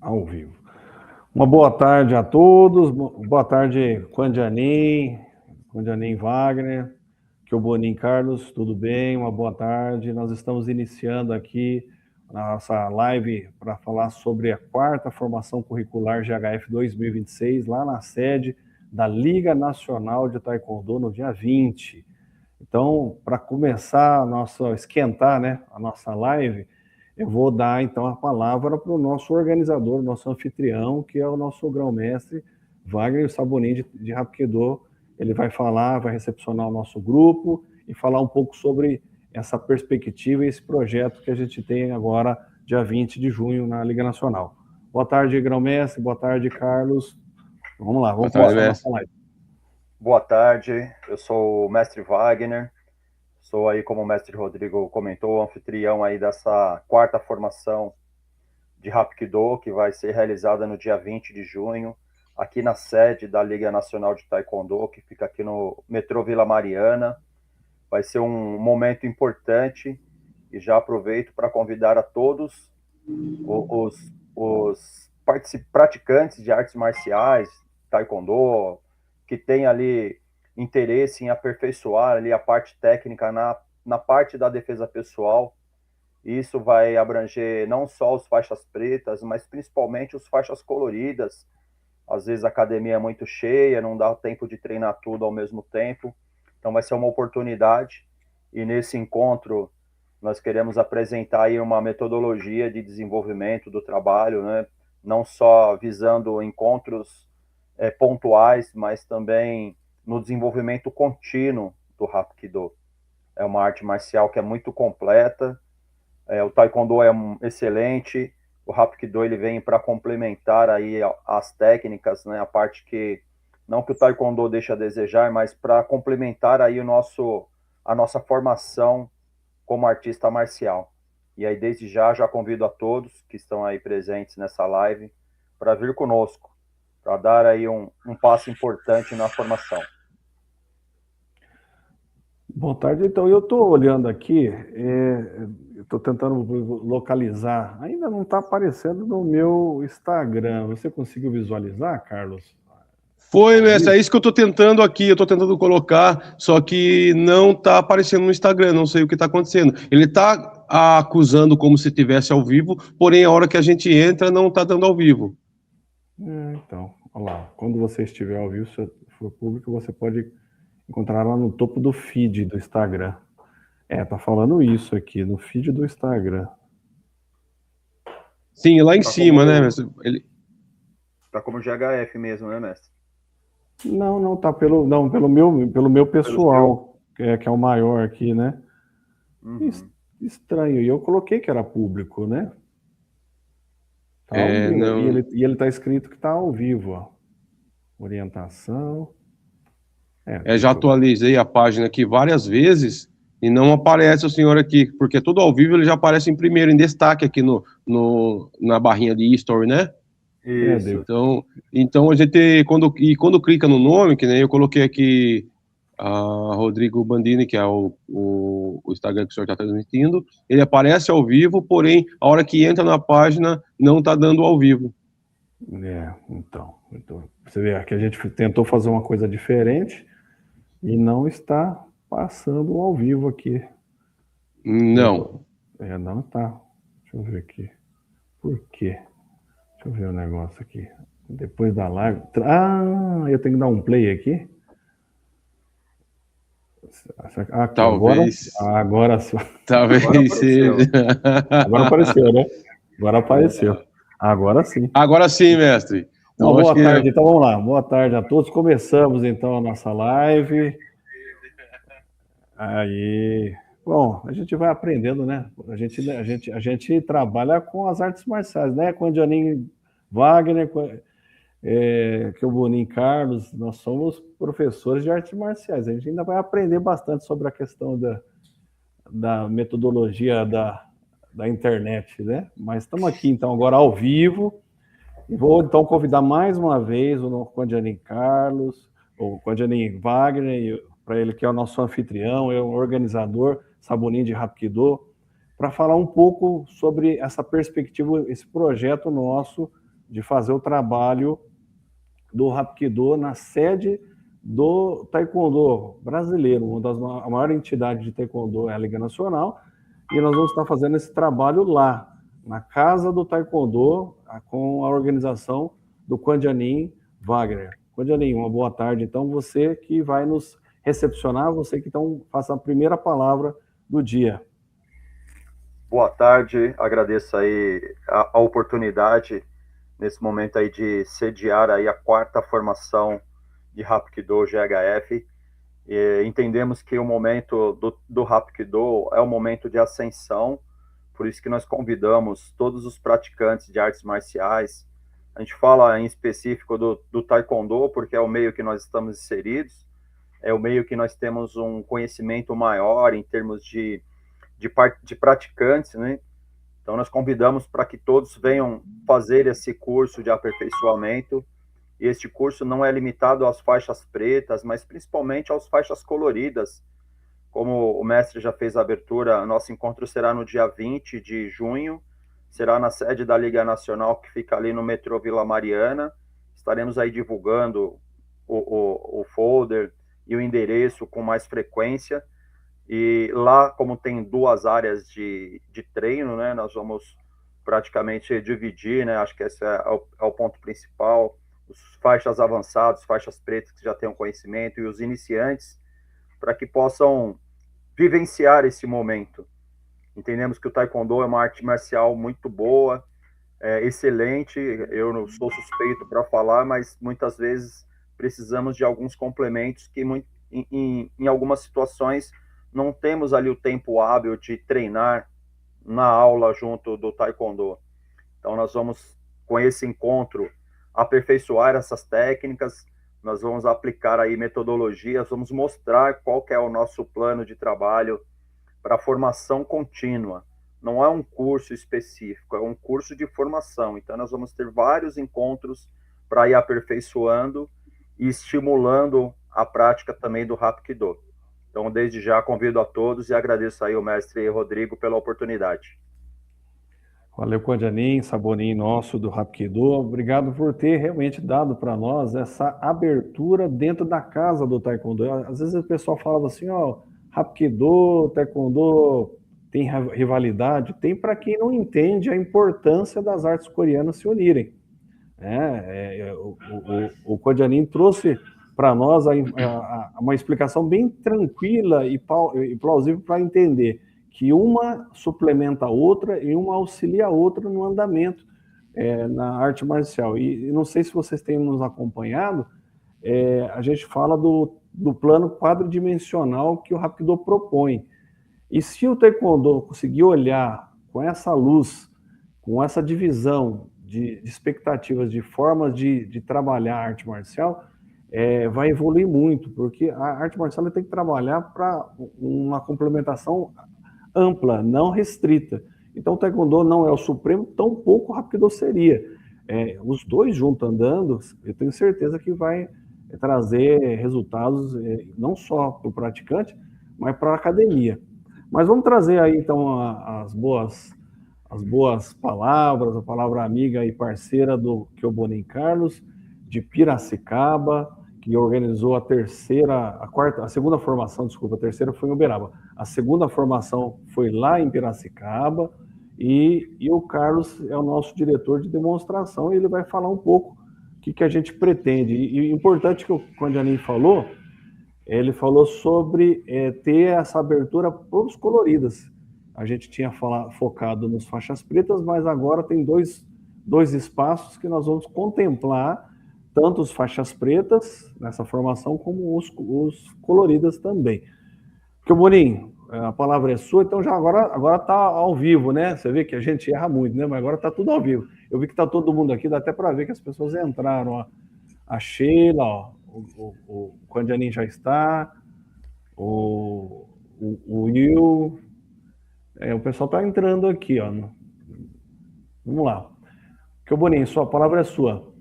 Ao vivo. Uma boa tarde a todos, boa tarde, Quandianin Wagner, que o Bonin Carlos, tudo bem? Uma boa tarde. Nós estamos iniciando aqui a nossa live para falar sobre a quarta formação curricular GHF 2026, lá na sede da Liga Nacional de Taekwondo, no dia 20. Então, para começar esquentar, né, a nossa live, eu vou dar, então, a palavra para o nosso organizador, nosso anfitrião, que é o nosso grão-mestre, Wagner Sabonin, de Hapkido. Ele vai falar, vai recepcionar o nosso grupo e falar um pouco sobre essa perspectiva e esse projeto que a gente tem agora, dia 20 de junho, na Liga Nacional. Boa tarde, grão-mestre. Boa tarde, Carlos. Vamos lá, vamos começar a nossa live. Boa tarde, eu sou o mestre Wagner. Sou aí, como o mestre Rodrigo comentou, anfitrião aí dessa quarta formação de Hapkido, que vai ser realizada no dia 20 de junho, aqui na sede da Liga Nacional de Taekwondo, que fica aqui no metrô Vila Mariana. Vai ser um momento importante e já aproveito para convidar a todos os praticantes de artes marciais, Taekwondo, que tem ali interesse em aperfeiçoar ali a parte técnica na parte da defesa pessoal. Isso vai abranger não só os faixas pretas, mas principalmente os faixas coloridas. Às vezes a academia é muito cheia, não dá tempo de treinar tudo ao mesmo tempo. Então vai ser uma oportunidade. E nesse encontro nós queremos apresentar aí uma metodologia de desenvolvimento do trabalho, né? Não só visando encontros pontuais, mas também no desenvolvimento contínuo do Hapkido. É uma arte marcial que é muito completa, o Taekwondo é excelente, o Hapkido ele vem para complementar aí as técnicas, né, a parte que, não que o Taekwondo deixe a desejar, mas para complementar aí a nossa formação como artista marcial. E aí, desde já convido a todos que estão aí presentes nessa live para vir conosco, para dar aí um passo importante na formação. Boa tarde. Então, eu estou olhando aqui, estou tentando localizar. Ainda não está aparecendo no meu Instagram. Você conseguiu visualizar, Carlos? Foi, mestre, é isso que eu estou tentando aqui. Eu estou tentando colocar, só que não está aparecendo no Instagram. Não sei o que está acontecendo. Ele está acusando como se estivesse ao vivo, porém a hora que a gente entra não está dando ao vivo. Então, olha lá. Quando você estiver ao vivo, se for público, você pode encontrar lá no topo do feed do Instagram. Tá falando isso aqui, no feed do Instagram. Sim, lá em cima, né, mestre? Tá como GHF mesmo, né, mestre? Não, tá pelo meu pessoal, que é o maior aqui, né? Uhum. Estranho. E eu coloquei que era público, né? Tá ao vivo. Não... E ele tá escrito que tá ao vivo, ó. Orientação. Já atualizei a página aqui várias vezes e não aparece o senhor aqui, porque tudo ao vivo ele já aparece em primeiro, em destaque aqui na barrinha de history, né? Isso. Então a gente, quando clica no nome, que nem eu coloquei aqui Rodrigo Bandini, que é o Instagram que o senhor está transmitindo, ele aparece ao vivo, porém, a hora que entra na página, não está dando ao vivo. Então, você vê que a gente tentou fazer uma coisa diferente e não está passando ao vivo aqui. Não. Não está. Deixa eu ver aqui. Por quê? Deixa eu ver o negócio aqui. Depois da live... eu tenho que dar um play aqui? Aqui, talvez. Agora sim. Talvez seja. Agora apareceu, né? Agora apareceu. Agora sim. Agora sim, mestre. Então, boa tarde. Então vamos lá. Boa tarde a todos. Começamos então a nossa live. Aí, bom, a gente vai aprendendo, né? A gente trabalha com as artes marciais, né? Com o Quandianin Wagner, que é o Bonin Carlos, nós somos professores de artes marciais. A gente ainda vai aprender bastante sobre a questão da metodologia da internet, né? Mas estamos aqui, então, agora ao vivo. E vou, então, convidar mais uma vez o Quandianin Carlos, o Quandianin Wagner, para ele que é o nosso anfitrião, é o organizador, Sabonin de Hapkido, para falar um pouco sobre essa perspectiva, esse projeto nosso de fazer o trabalho do Hapkido na sede do Taekwondo brasileiro, a maior entidade de Taekwondo é a Liga Nacional, e nós vamos estar fazendo esse trabalho lá, na Casa do Taekwondo, com a organização do Quandianin Wagner. Quandianin, uma boa tarde. Então, você que vai nos recepcionar, você que então faça a primeira palavra do dia. Boa tarde, agradeço aí a oportunidade nesse momento aí de sediar aí a 4ª formação de Hapkido GHF. Entendemos que o momento do Hapkido é um momento de ascensão, por isso que nós convidamos todos os praticantes de artes marciais. A gente fala em específico do Taekwondo, porque é o meio que nós estamos inseridos, é o meio que nós temos um conhecimento maior em termos de praticantes, né? Então, nós convidamos para que todos venham fazer esse curso de aperfeiçoamento. E este curso não é limitado às faixas pretas, mas principalmente às faixas coloridas. Como o mestre já fez a abertura, nosso encontro será no dia 20 de junho, será na sede da Liga Nacional, que fica ali no metrô Vila Mariana. Estaremos aí divulgando o folder e o endereço com mais frequência. E lá, como tem 2 áreas de treino, né, nós vamos praticamente dividir, né, acho que esse é o ponto principal, os faixas avançados, faixas pretas que já tenham conhecimento, e os iniciantes, para que possam vivenciar esse momento. Entendemos que o Taekwondo é uma arte marcial muito boa, excelente, eu não sou suspeito para falar, mas muitas vezes precisamos de alguns complementos que em algumas situações não temos ali o tempo hábil de treinar na aula junto do Taekwondo. Então, nós vamos, com esse encontro, aperfeiçoar essas técnicas, nós vamos aplicar aí metodologias, vamos mostrar qual que é o nosso plano de trabalho para formação contínua. Não é um curso específico, é um curso de formação. Então, nós vamos ter vários encontros para ir aperfeiçoando e estimulando a prática também do Hapkido. Então, desde já, convido a todos e agradeço aí o mestre Rodrigo pela oportunidade. Valeu, Quandianin, Sabonin nosso do Hapkido. Obrigado por ter realmente dado para nós essa abertura dentro da casa do Taekwondo. Às vezes o pessoal falava assim, ó, Hapkido, Taekwondo tem rivalidade. Tem para quem não entende a importância das artes coreanas se unirem. O Quandianin trouxe para nós uma explicação bem tranquila e plausível para entender que uma suplementa a outra e uma auxilia a outra no andamento na arte marcial. E não sei se vocês têm nos acompanhado, a gente fala do plano quadridimensional que o Hapkido propõe. E se o Taekwondo conseguir olhar com essa luz, com essa divisão de expectativas, de formas de trabalhar a arte marcial, vai evoluir muito, porque a arte marcial tem que trabalhar para uma complementação ampla, não restrita. Então o Taekwondo não é o supremo, tampouco o Hapkido seria. Os dois juntos andando, eu tenho certeza que vai trazer resultados não só para o praticante, mas para a academia. Mas vamos trazer aí então as boas palavras, a palavra amiga e parceira do Kyobonin Carlos, de Piracicaba, que organizou a segunda formação, desculpa, a terceira foi em Uberaba. A segunda formação foi lá em Piracicaba, e o Carlos é o nosso diretor de demonstração, e ele vai falar um pouco o que a gente pretende. E importante que o Quandianin falou, ele falou sobre ter essa abertura para os coloridas. A gente tinha focado nos faixas pretas, mas agora tem dois espaços que nós vamos contemplar, tanto os faixas pretas nessa formação, como os coloridas também. Kyobonin, a palavra é sua, então já agora está ao vivo, né? Você vê que a gente erra muito, né? Mas agora está tudo ao vivo. Eu vi que está todo mundo aqui, dá até para ver que as pessoas entraram. Ó. A Sheila, ó, o Quandianin já está, o Will, o pessoal está entrando aqui, ó. Vamos lá. Kyobonin, sua palavra é sua.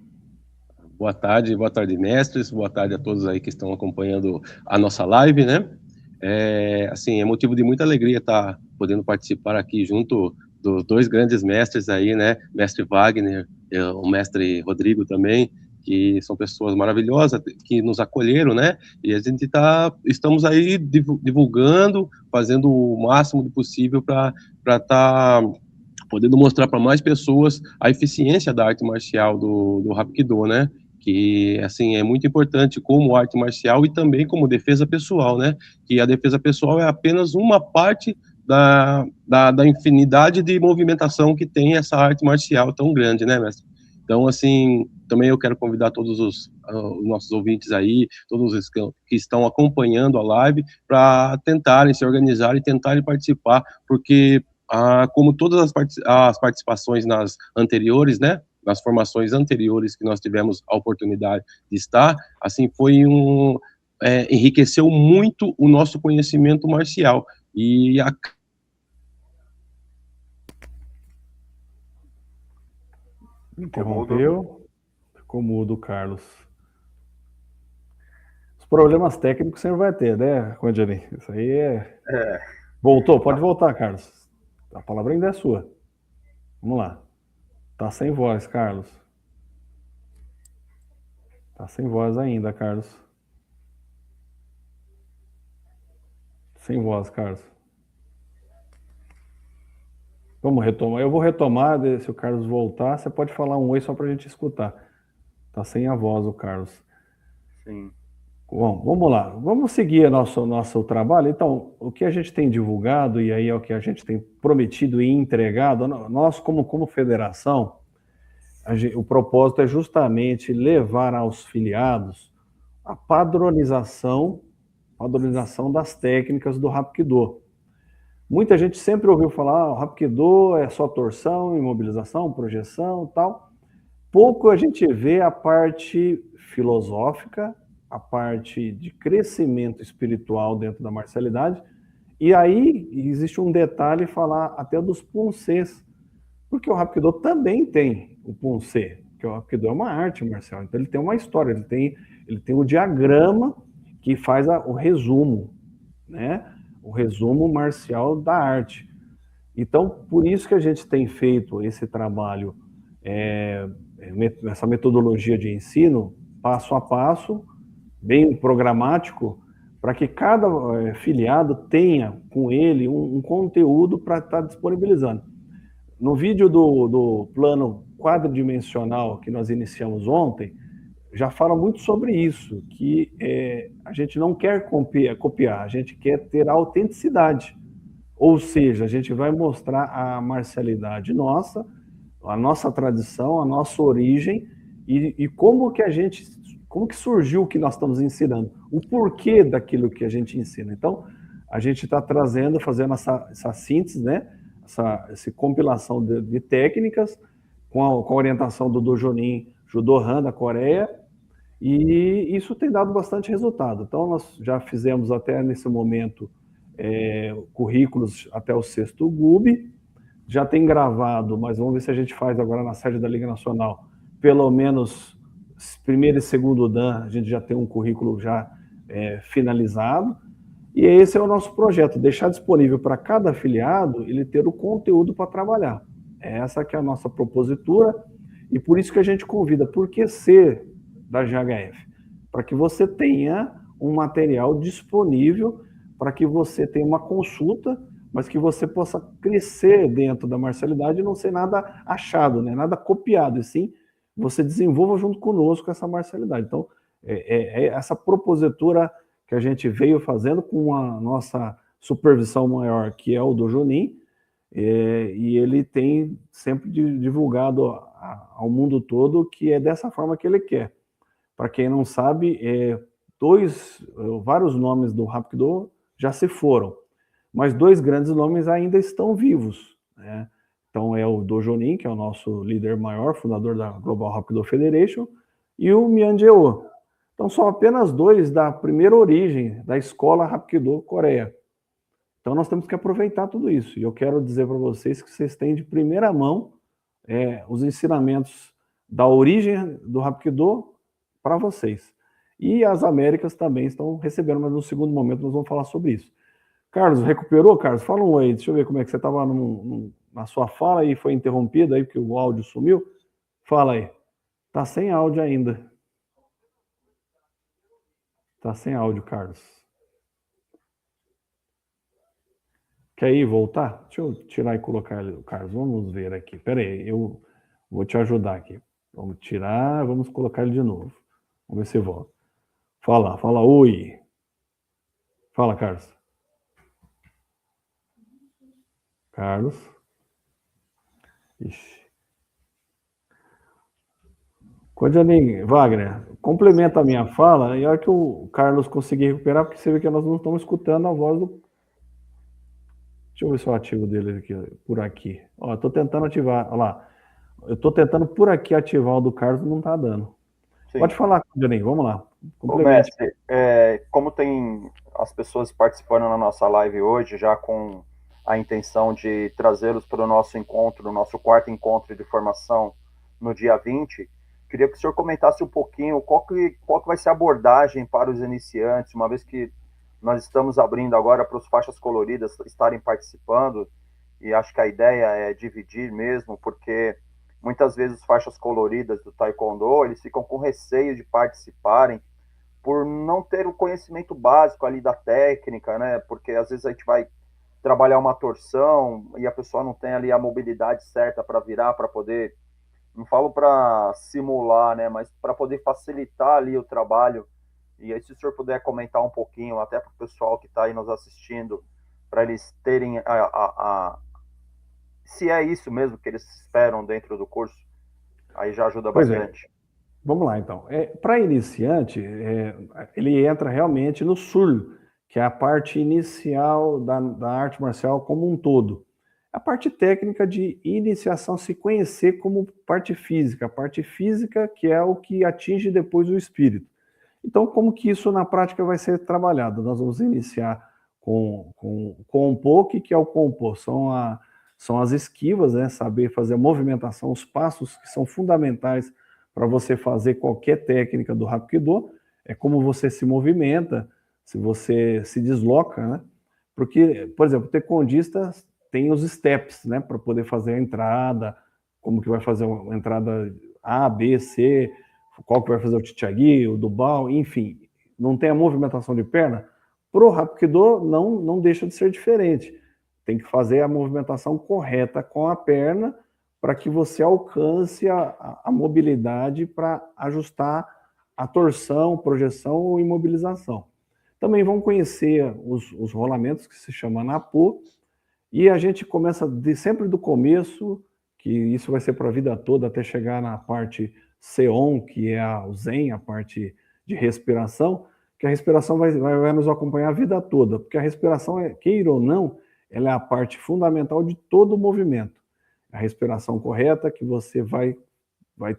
Boa tarde, mestres, boa tarde a todos aí que estão acompanhando a nossa live, né? Assim, é motivo de muita alegria estar podendo participar aqui junto dos dois grandes mestres aí, né? Mestre Wagner o mestre Rodrigo também, que são pessoas maravilhosas, que nos acolheram, né? E a gente estamos aí divulgando, fazendo o máximo possível para estar podendo mostrar para mais pessoas a eficiência da arte marcial do Hapkido, né? Que, assim, é muito importante como arte marcial e também como defesa pessoal, né? Que a defesa pessoal é apenas uma parte da infinidade de movimentação que tem essa arte marcial tão grande, né, mestre? Então, assim, também eu quero convidar todos os nossos ouvintes aí, todos os que estão acompanhando a live, para tentarem se organizar e tentarem participar, porque, como todas as participações nas anteriores, né, nas formações anteriores que nós tivemos a oportunidade de estar, assim, enriqueceu muito o nosso conhecimento marcial. E Interrompeu. Ficou mudo, Carlos. Os problemas técnicos sempre vai ter, né, Condiani? Isso aí Voltou? Pode voltar, Carlos. A palavra ainda é sua. Vamos lá. Tá sem voz, Carlos. Tá sem voz ainda, Carlos. Sem voz, Carlos. Vamos retomar. Eu vou retomar, se o Carlos voltar, você pode falar um oi só para a gente escutar. Tá sem a voz o Carlos. Sim. Bom, vamos lá. Vamos seguir nosso trabalho. Então, o que a gente tem divulgado, e aí é o que a gente tem prometido e entregado, nós como federação, o propósito é justamente levar aos filiados a padronização das técnicas do Hapkido. Muita gente sempre ouviu falar, o Hapkido é só torção, imobilização, projeção, tal. Pouco a gente vê a parte filosófica, a parte de crescimento espiritual dentro da marcialidade. E aí existe um detalhe falar até dos poncês, porque o Hapkido também tem o poncê, que o Hapkido é uma arte marcial, então ele tem uma história, ele tem o diagrama que faz o resumo, né? O resumo marcial da arte. Então, por isso que a gente tem feito esse trabalho, essa metodologia de ensino, passo a passo, bem programático, para que cada filiado tenha com ele um conteúdo para estar disponibilizando. No vídeo do plano quadridimensional que nós iniciamos ontem, já fala muito sobre isso, que a gente não quer copiar, a gente quer ter autenticidade. Ou seja, a gente vai mostrar a marcialidade nossa, a nossa tradição, a nossa origem e como que surgiu o que nós estamos ensinando, o porquê daquilo que a gente ensina. Então, a gente está fazendo essa síntese, né? Essa compilação de técnicas com a orientação do Dojonin Judo Han da Coreia, e isso tem dado bastante resultado. Então, nós já fizemos até nesse momento currículos até o 6º GUB, já tem gravado, mas vamos ver se a gente faz agora na sede da Liga Nacional, pelo menos primeiro e segundo Dan, a gente já tem um currículo já finalizado, e esse é o nosso projeto, deixar disponível para cada afiliado ele ter o conteúdo para trabalhar. Essa que é a nossa propositura, e por isso que a gente convida, por que ser da GHF? Para que você tenha um material disponível, para que você tenha uma consulta, mas que você possa crescer dentro da marcialidade e não ser nada achado, né? Nada copiado, e sim você desenvolva junto conosco essa marcialidade. Então, essa propositura que a gente veio fazendo com a nossa supervisão maior, que é o Dojonin, e ele tem sempre divulgado ao mundo todo que é dessa forma que ele quer. Para quem não sabe, vários nomes do Hapkido já se foram, mas 2 grandes nomes ainda estão vivos, né? Então é o Dojonin, que é o nosso líder maior, fundador da Global Hapkido Federation, e o Mian Jae-oh. Então são apenas 2 da primeira origem da escola Hapkido Coreia. Então nós temos que aproveitar tudo isso. E eu quero dizer para vocês que vocês têm de primeira mão os ensinamentos da origem do Hapkido para vocês. E as Américas também estão recebendo, mas no segundo momento nós vamos falar sobre isso. Carlos, recuperou, Carlos? Fala aí, deixa eu ver como é que você estava na sua fala e foi interrompida aí, porque o áudio sumiu. Fala aí. Tá sem áudio ainda. Tá sem áudio, Carlos. Quer ir voltar? Deixa eu tirar e colocar o Carlos. Vamos ver aqui. Pera aí, eu vou te ajudar aqui. Vamos tirar, vamos colocar ele de novo. Vamos ver se volta. Fala oi. Fala, Carlos. Carlos. Ixi. Condianinho, Wagner, complementa a minha fala e a hora que o Carlos conseguir recuperar, porque você vê que nós não estamos escutando a voz do... Deixa eu ver se eu ativo dele aqui, por aqui. Ó, eu tô tentando ativar, olha lá. Eu tô tentando por aqui ativar o do Carlos, não tá dando. Sim. Pode falar, Condianinho, vamos lá. Ô, mestre, como tem as pessoas participando na nossa live hoje, já com a intenção de trazê-los para o nosso encontro, o nosso quarto encontro de formação no dia 20, queria que o senhor comentasse um pouquinho qual que vai ser a abordagem para os iniciantes, uma vez que nós estamos abrindo agora para os faixas coloridas estarem participando, e acho que a ideia é dividir mesmo, porque muitas vezes as faixas coloridas do Taekwondo, eles ficam com receio de participarem, por não ter o conhecimento básico ali da técnica, né? Porque às vezes a gente vai trabalhar uma torção e a pessoa não tem ali a mobilidade certa para virar, para poder, não falo para simular, né? Mas para poder facilitar ali o trabalho. E aí, se o senhor puder comentar um pouquinho, até para o pessoal que está aí nos assistindo, para eles terem se é isso mesmo que eles esperam dentro do curso, aí já ajuda bastante. Vamos lá, então. Para iniciante, ele entra realmente no SUR, que é a parte inicial da arte marcial como um todo. A parte técnica de iniciação, se conhecer como parte física. A parte física que é o que atinge depois o espírito. Então, como que isso na prática vai ser trabalhado? Nós vamos iniciar com o Kompo, que é o Kompo? São as esquivas, né? Saber fazer a movimentação, os passos que são fundamentais para você fazer qualquer técnica do Hapkido, é como você se movimenta, se você se desloca, né? Porque, por exemplo, o taekwondista tem os steps, né? Para poder fazer a entrada, como que vai fazer uma entrada A, B, C, qual que vai fazer o Chichagi, o Dubal, enfim, não tem a movimentação de perna. Pro Hapkido não deixa de ser diferente. Tem que fazer a movimentação correta com a perna, para que você alcance a mobilidade para ajustar a torção, projeção ou imobilização. Também vão conhecer os rolamentos, que se chama Napo, e a gente começa sempre do começo, que isso vai ser para a vida toda, até chegar na parte Seon, que é o Zen, a parte de respiração, que a respiração vai nos acompanhar a vida toda, porque a respiração, queira ou não, ela é a parte fundamental de todo o movimento. A respiração correta, que você vai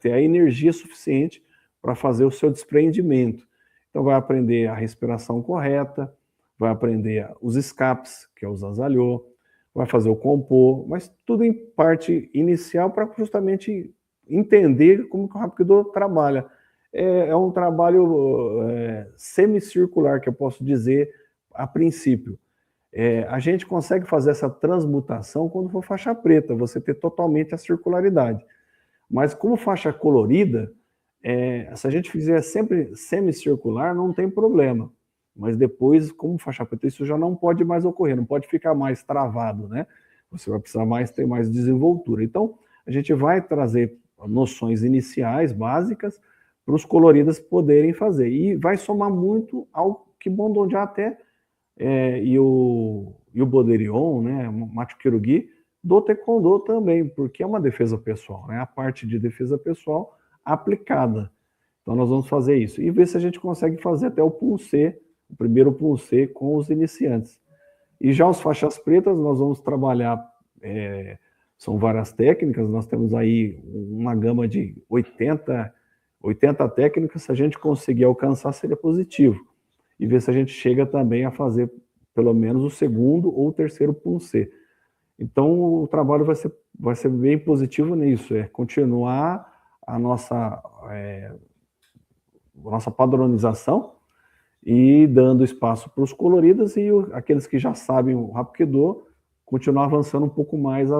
ter a energia suficiente para fazer o seu desprendimento. Então vai aprender a respiração correta, vai aprender os escapes, que é o Zanzalhô, vai fazer o Kompo, mas tudo em parte inicial para justamente entender como que o Hapkido trabalha. É um trabalho semicircular, que eu posso dizer a princípio. A gente consegue fazer essa transmutação quando for faixa preta, você ter totalmente a circularidade. Mas como faixa colorida, se a gente fizer sempre semicircular, não tem problema. Mas depois, como faixa preta, isso já não pode mais ocorrer, não pode ficar mais travado, né? Você vai precisar ter mais desenvoltura. Então, a gente vai trazer noções iniciais, básicas, para os coloridas poderem fazer. E vai somar muito ao Kibon já até e o Boderion, né, o Macho Kirugi, do Taekwondo também, porque é uma defesa pessoal, né, a parte de defesa pessoal aplicada. Então nós vamos fazer isso e ver se a gente consegue fazer até o Pun-C, o primeiro Pun-C com os iniciantes. E já os faixas pretas nós vamos trabalhar, são várias técnicas, nós temos aí uma gama de 80 técnicas, se a gente conseguir alcançar seria positivo. E ver se a gente chega também a fazer pelo menos o segundo ou o terceiro Pun-C. Então, o trabalho vai ser bem positivo nisso, continuar a nossa padronização e dando espaço para os coloridos e aqueles que já sabem o Hapkido, continuar avançando um pouco mais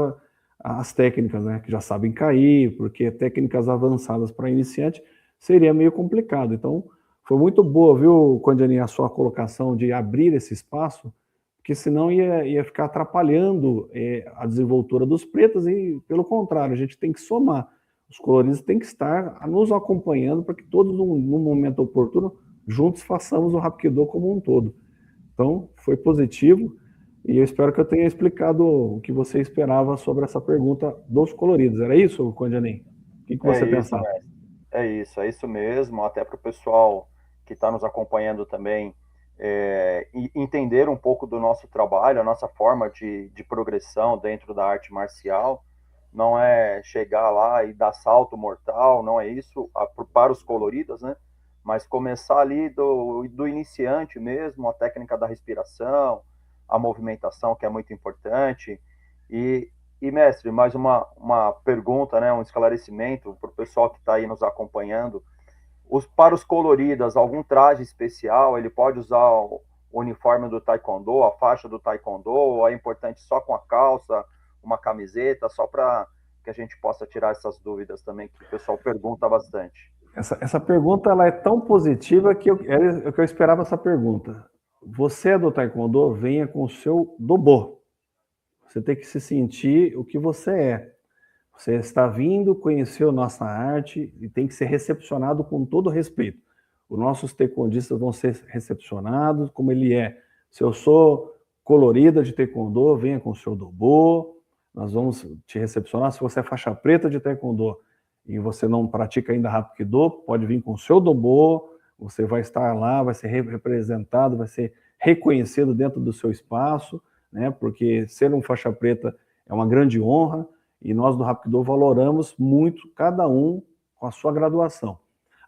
as técnicas, né, que já sabem cair, porque técnicas avançadas para iniciante seria meio complicado. Então, foi muito boa, viu, Condiani, a sua colocação de abrir esse espaço, porque senão ia ficar atrapalhando a desenvoltura dos pretos e, pelo contrário, a gente tem que somar. Os coloridos têm que estar nos acompanhando para que todos, no momento oportuno, juntos façamos o Hapkido como um todo. Então, foi positivo. E eu espero que eu tenha explicado o que você esperava sobre essa pergunta dos coloridos. Era isso, Condiani? O que você pensava? É isso mesmo. Até para o pessoal que está nos acompanhando também entender um pouco do nosso trabalho, a nossa forma de progressão dentro da arte marcial. Não é chegar lá e dar salto mortal, não é isso, para os coloridos, né? Mas começar ali do iniciante mesmo, a técnica da respiração, a movimentação, que é muito importante. E mestre, mais uma pergunta, né, um esclarecimento para o pessoal que está aí nos acompanhando. Para os coloridas, algum traje especial? Ele pode usar o uniforme do taekwondo, a faixa do taekwondo, ou é importante só com a calça, uma camiseta, só para que a gente possa tirar essas dúvidas também, que o pessoal pergunta bastante. Essa pergunta ela é tão positiva que eu esperava essa pergunta. Você é do taekwondo, venha com o seu dobo. Você tem que se sentir o que você é. Você está vindo conhecer a nossa arte e tem que ser recepcionado com todo respeito. Os nossos taekwondistas vão ser recepcionados como ele é. Se eu sou colorida de taekwondo, venha com o seu dobo. Nós vamos te recepcionar. Se você é faixa preta de taekwondo e você não pratica ainda Hapkido, pode vir com o seu dobo. Você vai estar lá, vai ser representado, vai ser reconhecido dentro do seu espaço, né? Porque ser um faixa preta é uma grande honra. E nós do Hapkido valoramos muito cada um com a sua graduação.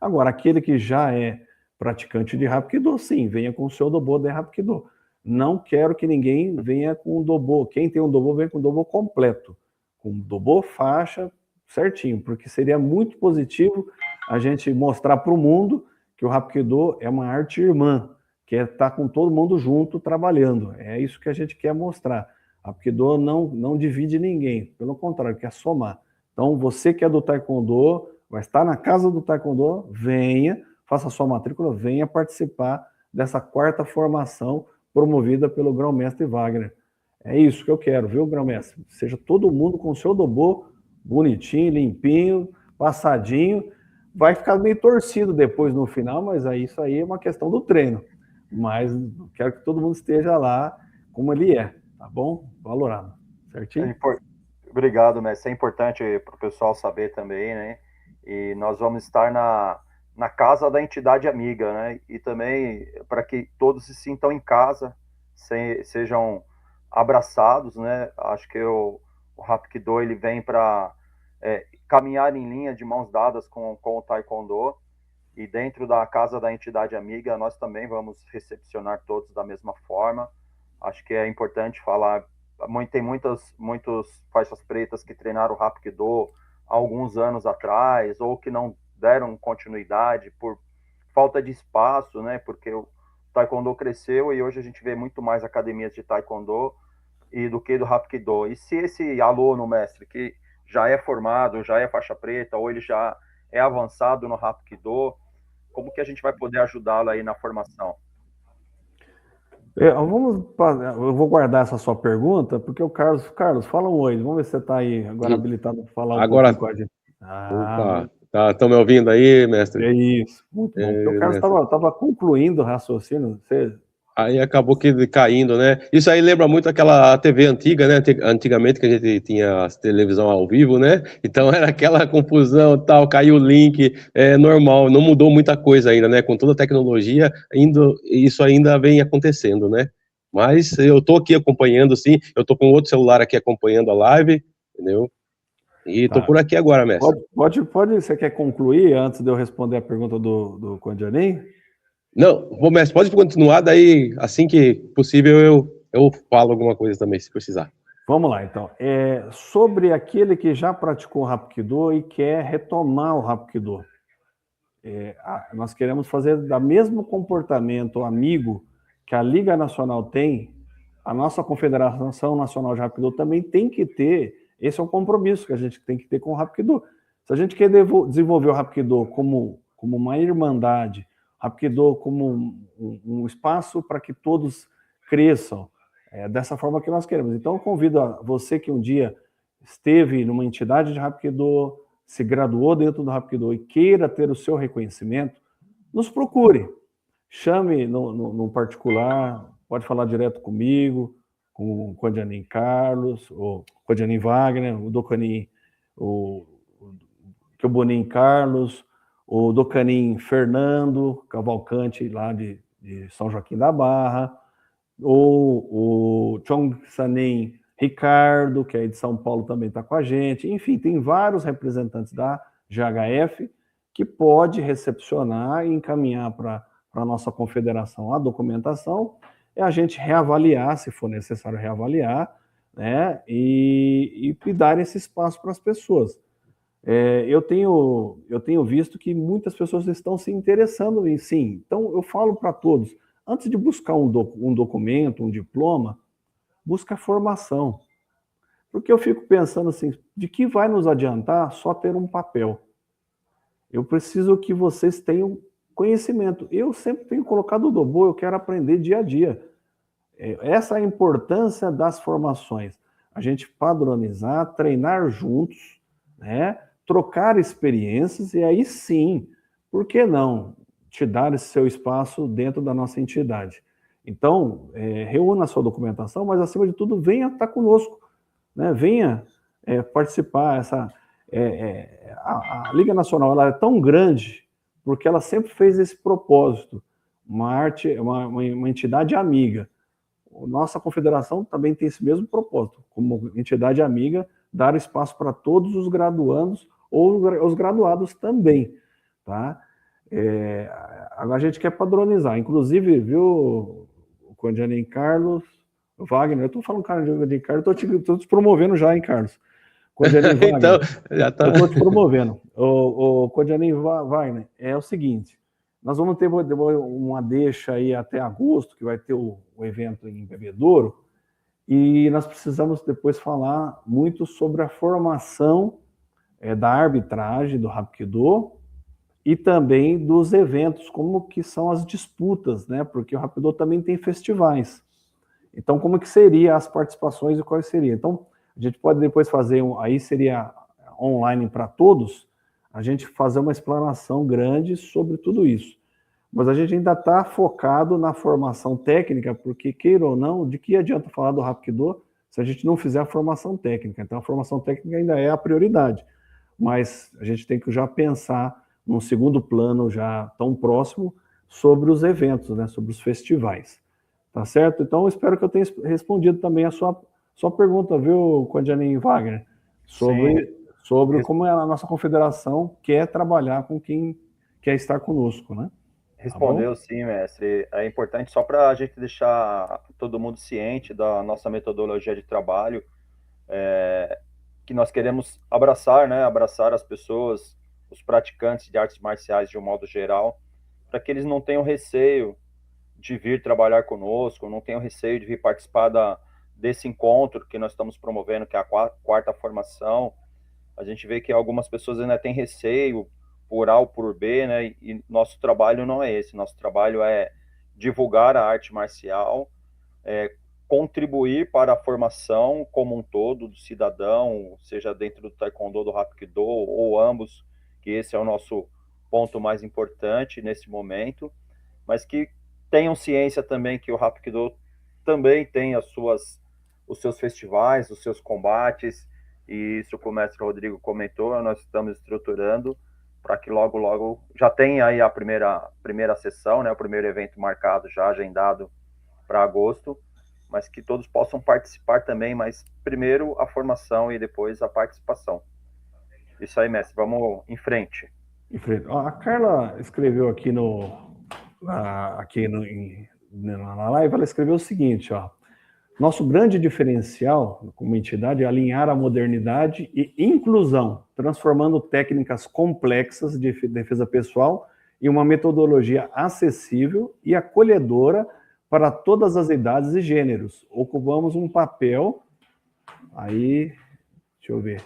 Agora, aquele que já é praticante de Hapkido, sim, venha com o seu dobo de Hapkido. Não quero que ninguém venha com um dobo. Quem tem um dobo, vem com um dobo completo. Com dobo faixa, certinho. Porque seria muito positivo a gente mostrar para o mundo que o Hapkido é uma arte irmã, que é estar com todo mundo junto, trabalhando. É isso que a gente quer mostrar. Hapkido não divide ninguém, pelo contrário, quer somar. Então, você que é do taekwondo, vai estar na casa do taekwondo, venha, faça a sua matrícula, venha participar dessa 4ª formação promovida pelo grão-mestre Wagner. É isso que eu quero, viu, grão-mestre? Seja todo mundo com o seu dobo, bonitinho, limpinho, passadinho. Vai ficar meio torcido depois no final, mas isso aí é uma questão do treino. Mas quero que todo mundo esteja lá como ele é. Tá bom? Valorado. Certinho? Obrigado, mestre. É importante para o pessoal saber também, né? E nós vamos estar na casa da entidade amiga, né? E também para que todos se sintam em casa, sejam abraçados, né? Acho que o Hapkido ele vem para caminhar em linha de mãos dadas com o taekwondo. E dentro da casa da entidade amiga, nós também vamos recepcionar todos da mesma forma. Acho que é importante falar, tem muitos faixas pretas que treinaram o Hapkido há alguns anos atrás, ou que não deram continuidade por falta de espaço, né? Porque o Taekwondo cresceu e hoje a gente vê muito mais academias de Taekwondo do que do Hapkido. E se esse aluno, mestre, que já é formado, já é faixa preta, ou ele já é avançado no Hapkido, como que a gente vai poder ajudá-lo aí na formação? Eu vou guardar essa sua pergunta, porque o Carlos, fala um oi. Vamos ver se você está aí agora habilitado para falar agora, pouquinho com a gente. Opa, estão me ouvindo aí, mestre? É isso, muito bom. Porque o Carlos estava concluindo o raciocínio. Aí acabou caindo, né? Isso aí lembra muito aquela TV antiga, né? Antigamente que a gente tinha televisão ao vivo, né? Então era aquela confusão, tal, caiu o link, normal, não mudou muita coisa ainda, né? Com toda a tecnologia, isso ainda vem acontecendo, né? Mas eu tô aqui acompanhando, sim, eu tô com outro celular aqui acompanhando a live, entendeu? E tô por aqui agora, mestre. Pode, você quer concluir antes de eu responder a pergunta do Condiani? Não, mestre, pode continuar, daí assim que possível eu falo alguma coisa também, se precisar. Vamos lá, então. Sobre aquele que já praticou o Hapkido e quer retomar o Hapkido. Nós queremos fazer do mesmo comportamento amigo que a Liga Nacional tem, a nossa Confederação Nacional de Hapkido também tem que ter Esse é o compromisso que a gente tem que ter com o Hapkido. Se a gente quer desenvolver o Hapkido como uma irmandade, o Hapkido como um espaço para que todos cresçam, dessa forma que nós queremos. Então, eu convido a você que um dia esteve numa entidade de Hapkido, se graduou dentro do Hapkido e queira ter o seu reconhecimento, nos procure. Chame no particular, pode falar direto comigo, com o Condianin Carlos, o Condianin Wagner, o Docanin, o Bonin Carlos, o Docanin Fernando Cavalcante, lá de São Joaquim da Barra, o Chong Sanin Ricardo, que é de São Paulo, também está com a gente. Enfim, tem vários representantes da GHF que pode recepcionar e encaminhar para a nossa confederação a documentação, é a gente reavaliar, se for necessário reavaliar, né, e dar esse espaço para as pessoas. Eu tenho visto que muitas pessoas estão se interessando em sim. Então, eu falo para todos, antes de buscar um documento, um diploma, busca formação. Porque eu fico pensando assim, de que vai nos adiantar só ter um papel? Eu preciso que vocês tenham conhecimento. Eu sempre tenho colocado o Dobo, eu quero aprender dia a dia. Essa é a importância das formações. A gente padronizar, treinar juntos, né? Trocar experiências e aí sim, por que não te dar esse seu espaço dentro da nossa entidade? Então, reúna a sua documentação, mas acima de tudo, venha estar conosco, né? Venha participar. A Liga Nacional ela é tão grande porque ela sempre fez esse propósito, uma entidade amiga. Nossa confederação também tem esse mesmo propósito, como entidade amiga, dar espaço para todos os graduandos ou os graduados também, tá? Agora a gente quer padronizar, inclusive, viu, o Condianin Carlos, o Wagner, eu estou falando Condianin Carlos, estou te promovendo já, hein, Carlos? Condianin Wagner, então, já tá... eu estou te promovendo. O Condianin Wagner, é o seguinte, nós vamos ter uma deixa aí até agosto, que vai ter o evento em Bebedouro, e nós precisamos depois falar muito sobre a formação da arbitragem do Hapkido e também dos eventos, como que são as disputas, né? Porque o Hapkido também tem festivais. Então, como que seria as participações e quais seriam? Então, a gente pode depois fazer, aí seria online para todos, a gente fazer uma explanação grande sobre tudo isso. Mas a gente ainda está focado na formação técnica, porque, queira ou não, de que adianta falar do Hapkido se a gente não fizer a formação técnica? Então, a formação técnica ainda é a prioridade, mas a gente tem que já pensar num segundo plano, já tão próximo, sobre os eventos, né, sobre os festivais. Tá certo? Então, eu espero que eu tenha respondido também a sua pergunta, viu, Condianin Wagner? Sobre como a nossa confederação quer trabalhar com quem quer estar conosco, né? Respondeu sim, mestre. É importante só para a gente deixar todo mundo ciente da nossa metodologia de trabalho, que nós queremos abraçar, né? Abraçar as pessoas, os praticantes de artes marciais de um modo geral, para que eles não tenham receio de vir trabalhar conosco, não tenham receio de vir participar desse encontro que nós estamos promovendo, que é a quarta formação. A gente vê que algumas pessoas ainda têm receio por A ou por B, né? E nosso trabalho não é esse. Nosso trabalho é divulgar a arte marcial, contribuir para a formação como um todo do cidadão, seja dentro do Taekwondo, do Hapkido ou ambos, que esse é o nosso ponto mais importante nesse momento, mas que tenham ciência também que o Hapkido também tem os seus festivais, os seus combates, e isso que o mestre Rodrigo comentou, nós estamos estruturando para que logo, logo já tenha aí a primeira sessão, né, o primeiro evento marcado, já agendado para agosto, mas que todos possam participar também, mas primeiro a formação e depois a participação. Isso aí, mestre, vamos em frente. A Carla escreveu aqui na live, ela escreveu o seguinte, ó: nosso grande diferencial como entidade é alinhar a modernidade e inclusão, transformando técnicas complexas de defesa pessoal em uma metodologia acessível e acolhedora para todas as idades e gêneros. Ocupamos um papel, aí, Deixa eu ver.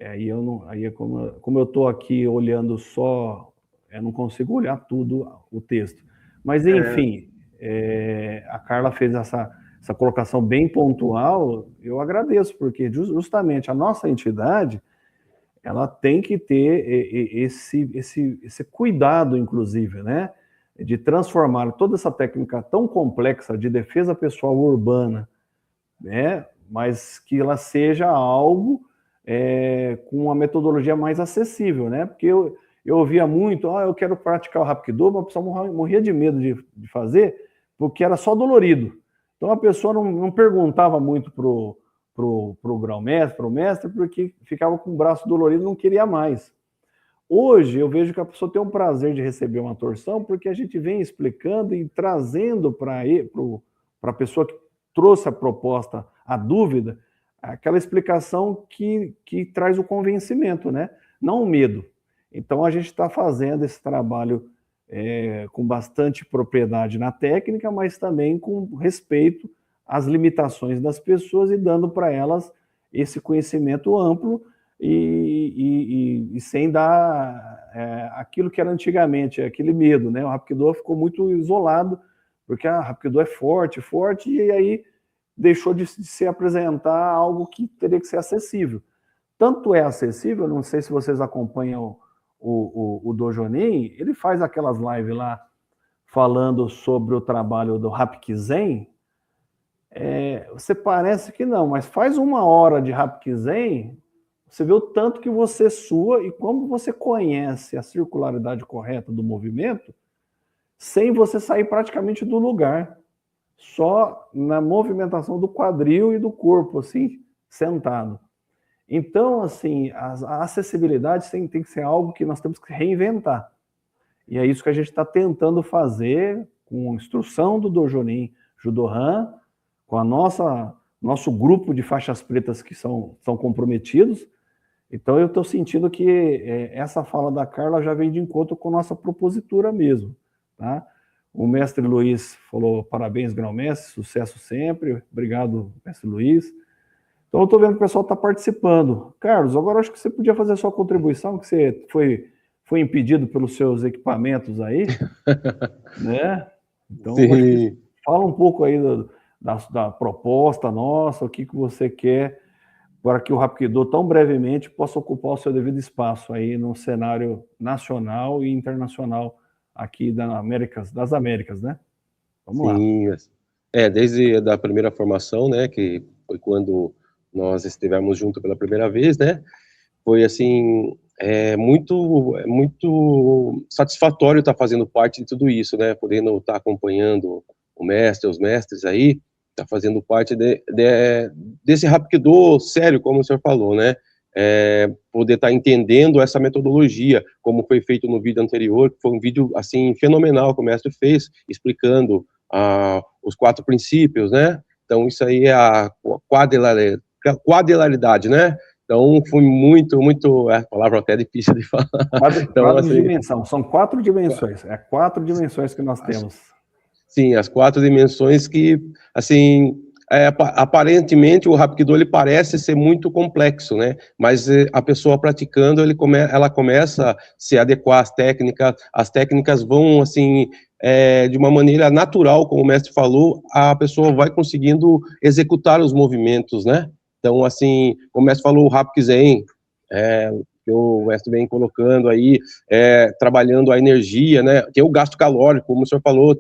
Aí eu não, aí como eu estou aqui olhando só, eu não consigo olhar tudo o texto. Mas enfim, a Carla fez essa colocação bem pontual. Eu agradeço, porque justamente a nossa entidade, ela tem que ter esse cuidado, inclusive, né, de transformar toda essa técnica tão complexa de defesa pessoal urbana, né, mas que ela seja algo com uma metodologia mais acessível, né? Porque eu ouvia muito, eu quero praticar o Hapkido, mas a pessoa morria de medo de fazer, porque era só dolorido. Então a pessoa não perguntava muito pro grão-mestre, pro mestre, porque ficava com o braço dolorido e não queria mais. Hoje eu vejo que a pessoa tem um prazer de receber uma torção, porque a gente vem explicando e trazendo para a pessoa que trouxe a proposta, a dúvida, aquela explicação que traz o convencimento, né? Não o medo. Então a gente está fazendo esse trabalho com bastante propriedade na técnica, mas também com respeito às limitações das pessoas e dando para elas esse conhecimento amplo e sem dar aquilo que era antigamente, aquele medo, né? O Hapkido ficou muito isolado, porque a Hapkido é forte, e aí deixou de se apresentar algo que teria que ser acessível. Tanto é acessível, não sei se vocês acompanham o Dojonin, ele faz aquelas lives lá falando sobre o trabalho do Hapkizen. Você parece que não, mas faz 1 hora de Hapkizen, você vê o tanto que você sua e como você conhece a circularidade correta do movimento, sem você sair praticamente do lugar, só na movimentação do quadril e do corpo, assim, sentado. Então, assim, a acessibilidade tem que ser algo que nós temos que reinventar. E é isso que a gente está tentando fazer com a instrução do Dojonin Judohan, com a nosso grupo de faixas pretas que são comprometidos. Então, eu estou sentindo que essa fala da Carla já vem de encontro com a nossa propositura mesmo, tá? O mestre Luiz falou, parabéns, grão-mestre, sucesso sempre. Obrigado, mestre Luiz. Então, eu estou vendo que o pessoal está participando. Carlos, agora acho que você podia fazer a sua contribuição, que você foi impedido pelos seus equipamentos aí, né? Então, acho que fala um pouco aí da proposta nossa, o que você quer para que o Hapkido, tão brevemente, possa ocupar o seu devido espaço aí no cenário nacional e internacional aqui das Américas, né? Vamos lá. Sim, desde a primeira formação, né, que foi quando nós estivemos juntos pela primeira vez, né, foi assim, muito satisfatório estar fazendo parte de tudo isso, né, podendo estar acompanhando os mestres aí, estar fazendo parte desse Hapkido sério, como o senhor falou, né, poder estar entendendo essa metodologia, como foi feito no vídeo anterior, que foi um vídeo, assim, fenomenal que o mestre fez, explicando os 4 princípios, né, então isso aí é a quadrilaridade, né, então foi muito, a palavra até é difícil de falar. Então, assim, dimensão, são 4 dimensões, 4 dimensões que nós temos. Sim, as 4 dimensões que, assim, aparentemente o Hapkido ele parece ser muito complexo, né? Mas a pessoa praticando, ela começa a se adequar às técnicas vão, assim, de uma maneira natural, como o mestre falou, a pessoa vai conseguindo executar os movimentos, né? Então, assim, como o mestre falou, o Hapkizen, que o mestre vem colocando aí, trabalhando a energia, né, tem o gasto calórico, como o senhor falou,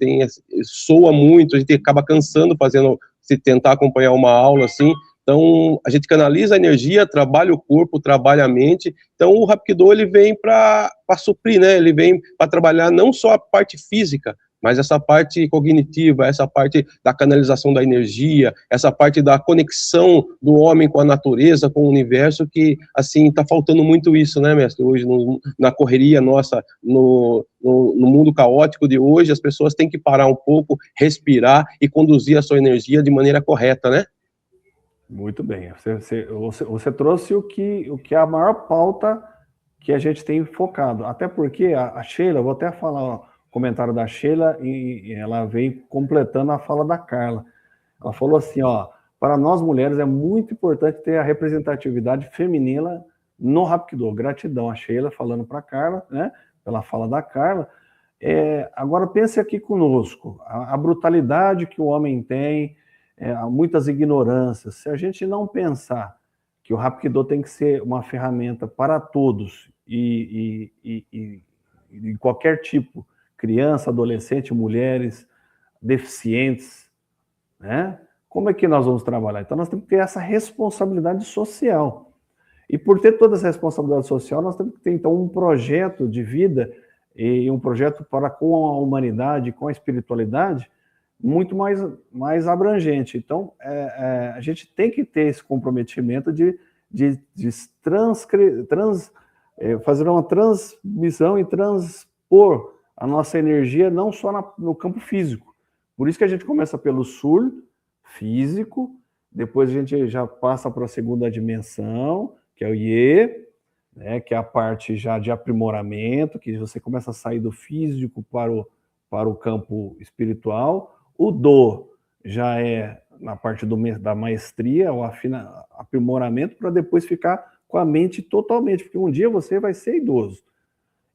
soa muito, a gente acaba cansando se tentar acompanhar uma aula assim, então a gente canaliza a energia, trabalha o corpo, trabalha a mente, então o Hapkido ele vem para suprir, né, ele vem para trabalhar não só a parte física, mas essa parte cognitiva, essa parte da canalização da energia, essa parte da conexão do homem com a natureza, com o universo, que, assim, está faltando muito isso, né, mestre? Hoje, na correria nossa, no mundo caótico de hoje, as pessoas têm que parar um pouco, respirar e conduzir a sua energia de maneira correta, né? Muito bem. Você trouxe o que é a maior pauta que a gente tem focado. Até porque a Sheila, vou até falar comentário da Sheila e ela veio completando a fala da Carla. Ela falou assim, para nós mulheres é muito importante ter a representatividade feminina no Hapkido. Gratidão a Sheila falando para a Carla, né? Pela fala da Carla. Agora pense aqui conosco, a brutalidade que o homem tem, muitas ignorâncias. Se a gente não pensar que o Hapkido tem que ser uma ferramenta para todos e qualquer tipo, criança, adolescente, mulheres, deficientes, né? Como é que nós vamos trabalhar? Então nós temos que ter essa responsabilidade social. E por ter toda essa responsabilidade social, nós temos que ter então um projeto de vida e um projeto para com a humanidade, com a espiritualidade, muito mais abrangente. Então, a gente tem que ter esse comprometimento de fazer uma transmissão e transpor a nossa energia não só no campo físico. Por isso que a gente começa pelo sul, físico, depois a gente já passa para a segunda dimensão, que é o Ye, né, que é a parte já de aprimoramento, que você começa a sair do físico para o campo espiritual. O Do já é na parte da maestria, o aprimoramento, para depois ficar com a mente totalmente, porque um dia você vai ser idoso.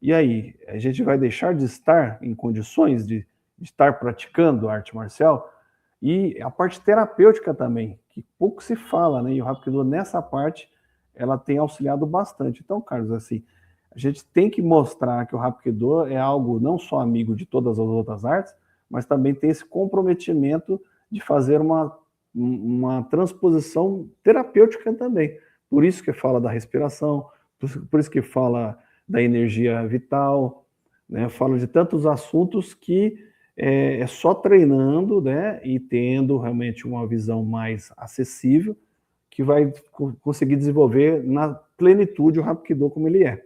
E aí, a gente vai deixar de estar em condições de estar praticando arte marcial? E a parte terapêutica também, que pouco se fala, né? E o Hapkido, nessa parte, ela tem auxiliado bastante. Então, Carlos, assim, a gente tem que mostrar que o Hapkido é algo não só amigo de todas as outras artes, mas também tem esse comprometimento de fazer uma transposição terapêutica também. Por isso que fala da respiração, por isso que fala da energia vital, né? Fala de tantos assuntos que é só treinando, né? E tendo realmente uma visão mais acessível, que vai conseguir desenvolver na plenitude o Hapkido como ele é,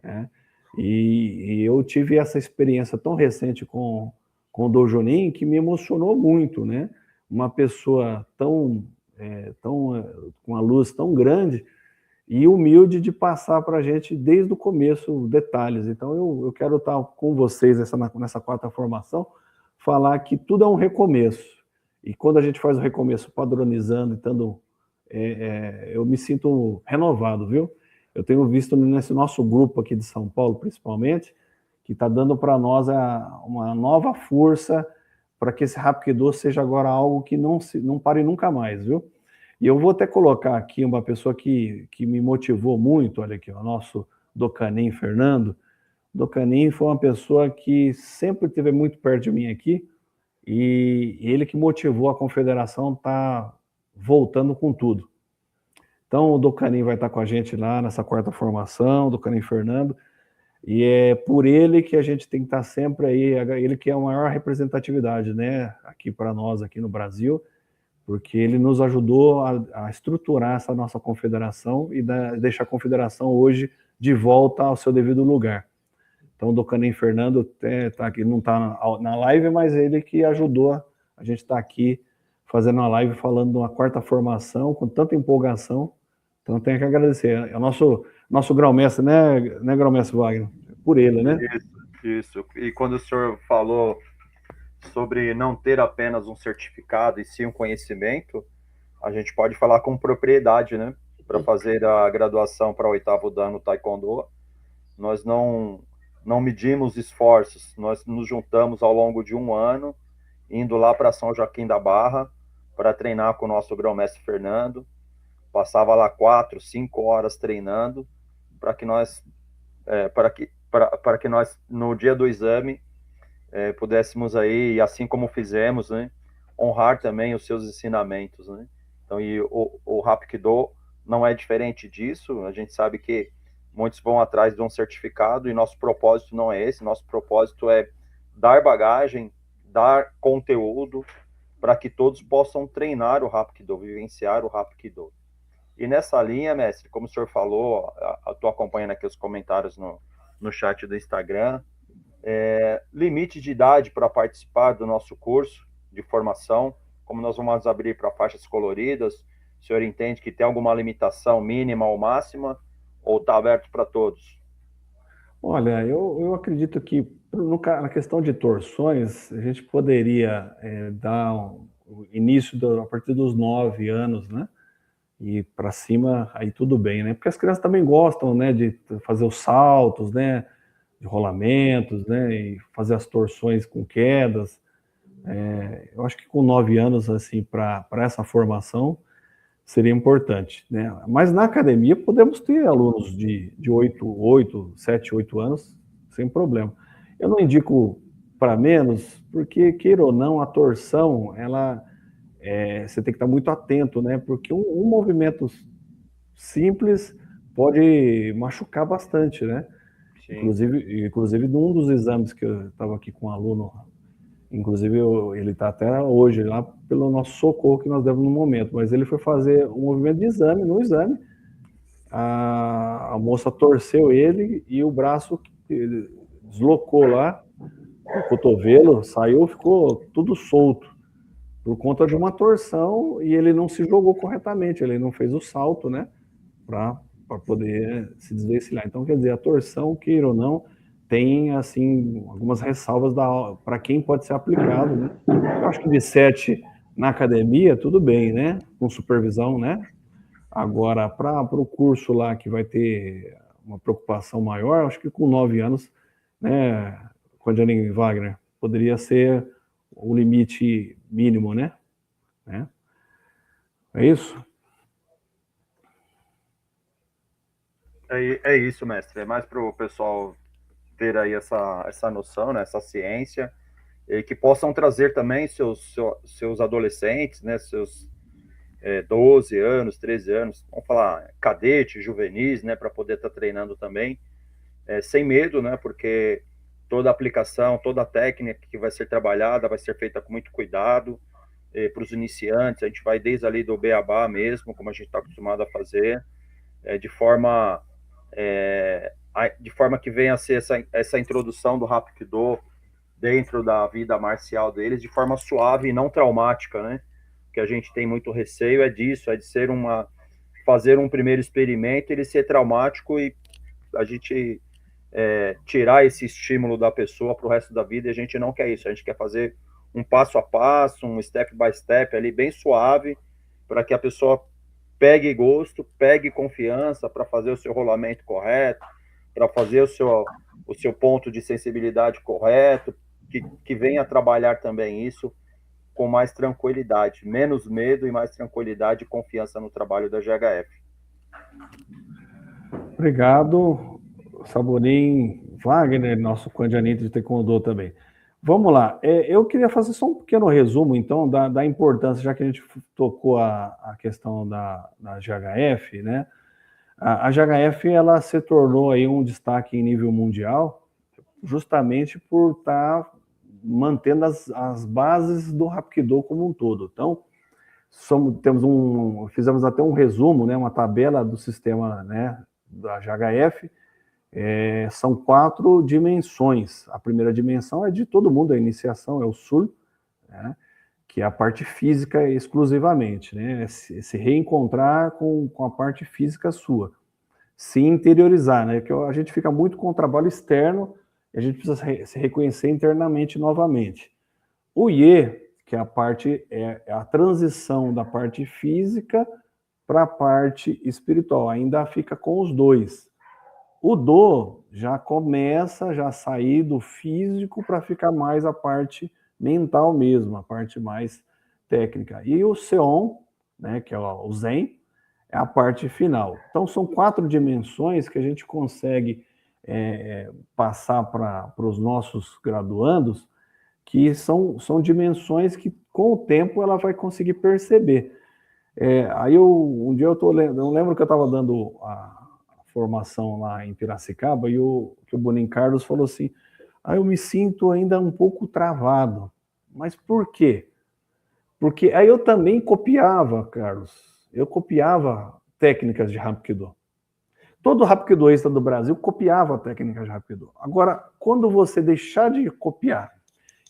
né? E eu tive essa experiência tão recente com o Dojonin que me emocionou muito, né? Uma pessoa com uma luz tão grande e humilde de passar para a gente desde o começo detalhes. Então eu quero estar com vocês nessa quarta formação, falar que tudo é um recomeço. E quando a gente faz o recomeço padronizando, eu me sinto renovado, viu? Eu tenho visto nesse nosso grupo aqui de São Paulo, principalmente, que está dando para nós uma nova força para que esse Hapkido seja agora algo que não pare nunca mais, viu? E eu vou até colocar aqui uma pessoa que me motivou muito, olha aqui, o nosso Dokanin Fernando. Dokanin foi uma pessoa que sempre esteve muito perto de mim aqui, e ele que motivou a confederação a estar voltando com tudo. Então o Dokanin vai estar com a gente lá nessa quarta formação, Dokanin Fernando, e é por ele que a gente tem que estar sempre aí, ele que é a maior representatividade, né, aqui para nós, aqui no Brasil, porque ele nos ajudou a estruturar essa nossa confederação e deixar a confederação hoje de volta ao seu devido lugar. Então o Dokanin Fernando está aqui, não está na live, mas ele que ajudou a gente estar aqui fazendo uma live falando de uma quarta formação com tanta empolgação. Então tenho que agradecer. É o nosso grão-mestre, né, grão-mestre Wagner? Por ele, né? Isso. E quando o senhor falou sobre não ter apenas um certificado e sim um conhecimento, a gente pode falar com propriedade, né? Para fazer a graduação para o 8º Dan no Taekwondo, nós não medimos esforços, nós nos juntamos ao longo de um ano, indo lá para São Joaquim da Barra, para treinar com o nosso grão-mestre Fernando. Passava lá 4, 5 horas treinando, para que nós, no dia do exame, pudéssemos aí, assim como fizemos, né, honrar também os seus ensinamentos, né? Então, e o Hapkido não é diferente disso. A gente sabe que muitos vão atrás de um certificado e nosso propósito não é esse. Nosso propósito é dar bagagem, dar conteúdo para que todos possam treinar o Hapkido, vivenciar o Hapkido. E nessa linha, mestre, como o senhor falou, eu estou acompanhando aqui os comentários no chat do Instagram, limite de idade para participar do nosso curso de formação, como nós vamos abrir para faixas coloridas, o senhor entende que tem alguma limitação mínima ou máxima, ou está aberto para todos? Olha, eu acredito que na questão de torções, a gente poderia dar o início, a partir dos 9 anos, né? E para cima, aí tudo bem, né? Porque as crianças também gostam, né, de fazer os saltos, né, de rolamentos, né, e fazer as torções com quedas. Eu acho que com 9 anos, assim, para essa formação, seria importante, né? Mas na academia podemos ter alunos de 7, 8 anos, sem problema. Eu não indico para menos, porque, queira ou não, a torção, ela, você tem que estar muito atento, né? Porque um movimento simples pode machucar bastante, né? Sim. Inclusive, num dos exames que eu estava aqui com um aluno, inclusive ele está até hoje lá pelo nosso socorro que nós demos no momento, mas ele foi fazer um movimento de exame, no exame, a moça torceu ele e o braço ele deslocou lá, o cotovelo saiu, ficou tudo solto, por conta de uma torção, e ele não se jogou corretamente, ele não fez o salto, né, para poder se desvencilhar. Então, quer dizer, a torção, queira ou não, tem, assim, algumas ressalvas para quem pode ser aplicado, né? Eu acho que de 7 na academia, tudo bem, né? Com supervisão, né? Agora, para o curso lá que vai ter uma preocupação maior, acho que com 9 anos, né, com a Janine Wagner, poderia ser o limite mínimo, né? É isso? É isso, mestre. É mais para o pessoal ter aí essa noção, né, essa ciência, e que possam trazer também seus adolescentes, né, seus 12 anos, 13 anos, vamos falar cadete, juvenis, né, para poder estar treinando também, sem medo, né, porque toda a aplicação, toda a técnica que vai ser trabalhada vai ser feita com muito cuidado. Para os iniciantes, a gente vai desde ali do beabá mesmo, como a gente está acostumado a fazer, de forma que venha a ser essa introdução do Hapkido dentro da vida marcial deles, de forma suave e não traumática, né? Que a gente tem muito receio disso, de ser fazer um primeiro experimento, ele ser traumático e a gente tirar esse estímulo da pessoa para o resto da vida, e a gente não quer isso, a gente quer fazer um passo a passo, um step by step ali, bem suave, para que a pessoa pegue gosto, pegue confiança para fazer o seu rolamento correto, para fazer o seu ponto de sensibilidade correto, que venha trabalhar também isso com mais tranquilidade, menos medo e mais tranquilidade e confiança no trabalho da GHF. Obrigado, Saborim, Wagner, nosso candidato de Taekwondo também. Vamos lá, eu queria fazer só um pequeno resumo, então, da importância, já que a gente tocou a questão da GHF, né? A GHF, ela se tornou aí um destaque em nível mundial, justamente por estar mantendo as bases do Hapkido como um todo. Então, fizemos até um resumo, né, uma tabela do sistema, né, da GHF. São 4 dimensões. A primeira dimensão é de todo mundo, a iniciação é o Sul, né, que é a parte física exclusivamente, né, se reencontrar com a parte física sua, se interiorizar, né, que a gente fica muito com o trabalho externo e a gente precisa se reconhecer internamente novamente. O Ye, que é a parte, é a transição da parte física para a parte espiritual, ainda fica com os dois. O Do já começa já a sair do físico para ficar mais a parte mental mesmo, a parte mais técnica. E o Seon, né, que é o Zen, é a parte final. Então, são 4 dimensões que a gente consegue passar para os nossos graduandos, que são dimensões que, com o tempo, ela vai conseguir perceber. Aí, um dia eu lembro que eu estava dando a formação lá em Piracicaba, e o Boninho Carlos falou assim, eu me sinto ainda um pouco travado. Mas por quê? Porque aí eu também copiava, Carlos, eu copiava técnicas de Hapkido. Todo Hapkidoista do Brasil copiava técnicas de Hapkido. Agora, quando você deixar de copiar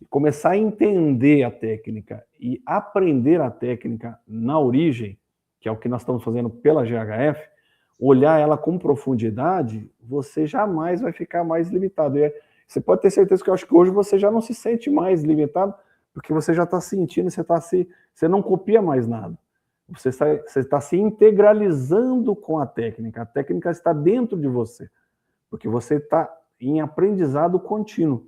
e começar a entender a técnica e aprender a técnica na origem, que é o que nós estamos fazendo pela GHF, olhar ela com profundidade, você jamais vai ficar mais limitado. Você pode ter certeza que eu acho que hoje você já não se sente mais limitado, porque você já está sentindo, você não copia mais nada. Você está se integralizando com a técnica está dentro de você, porque você está em aprendizado contínuo.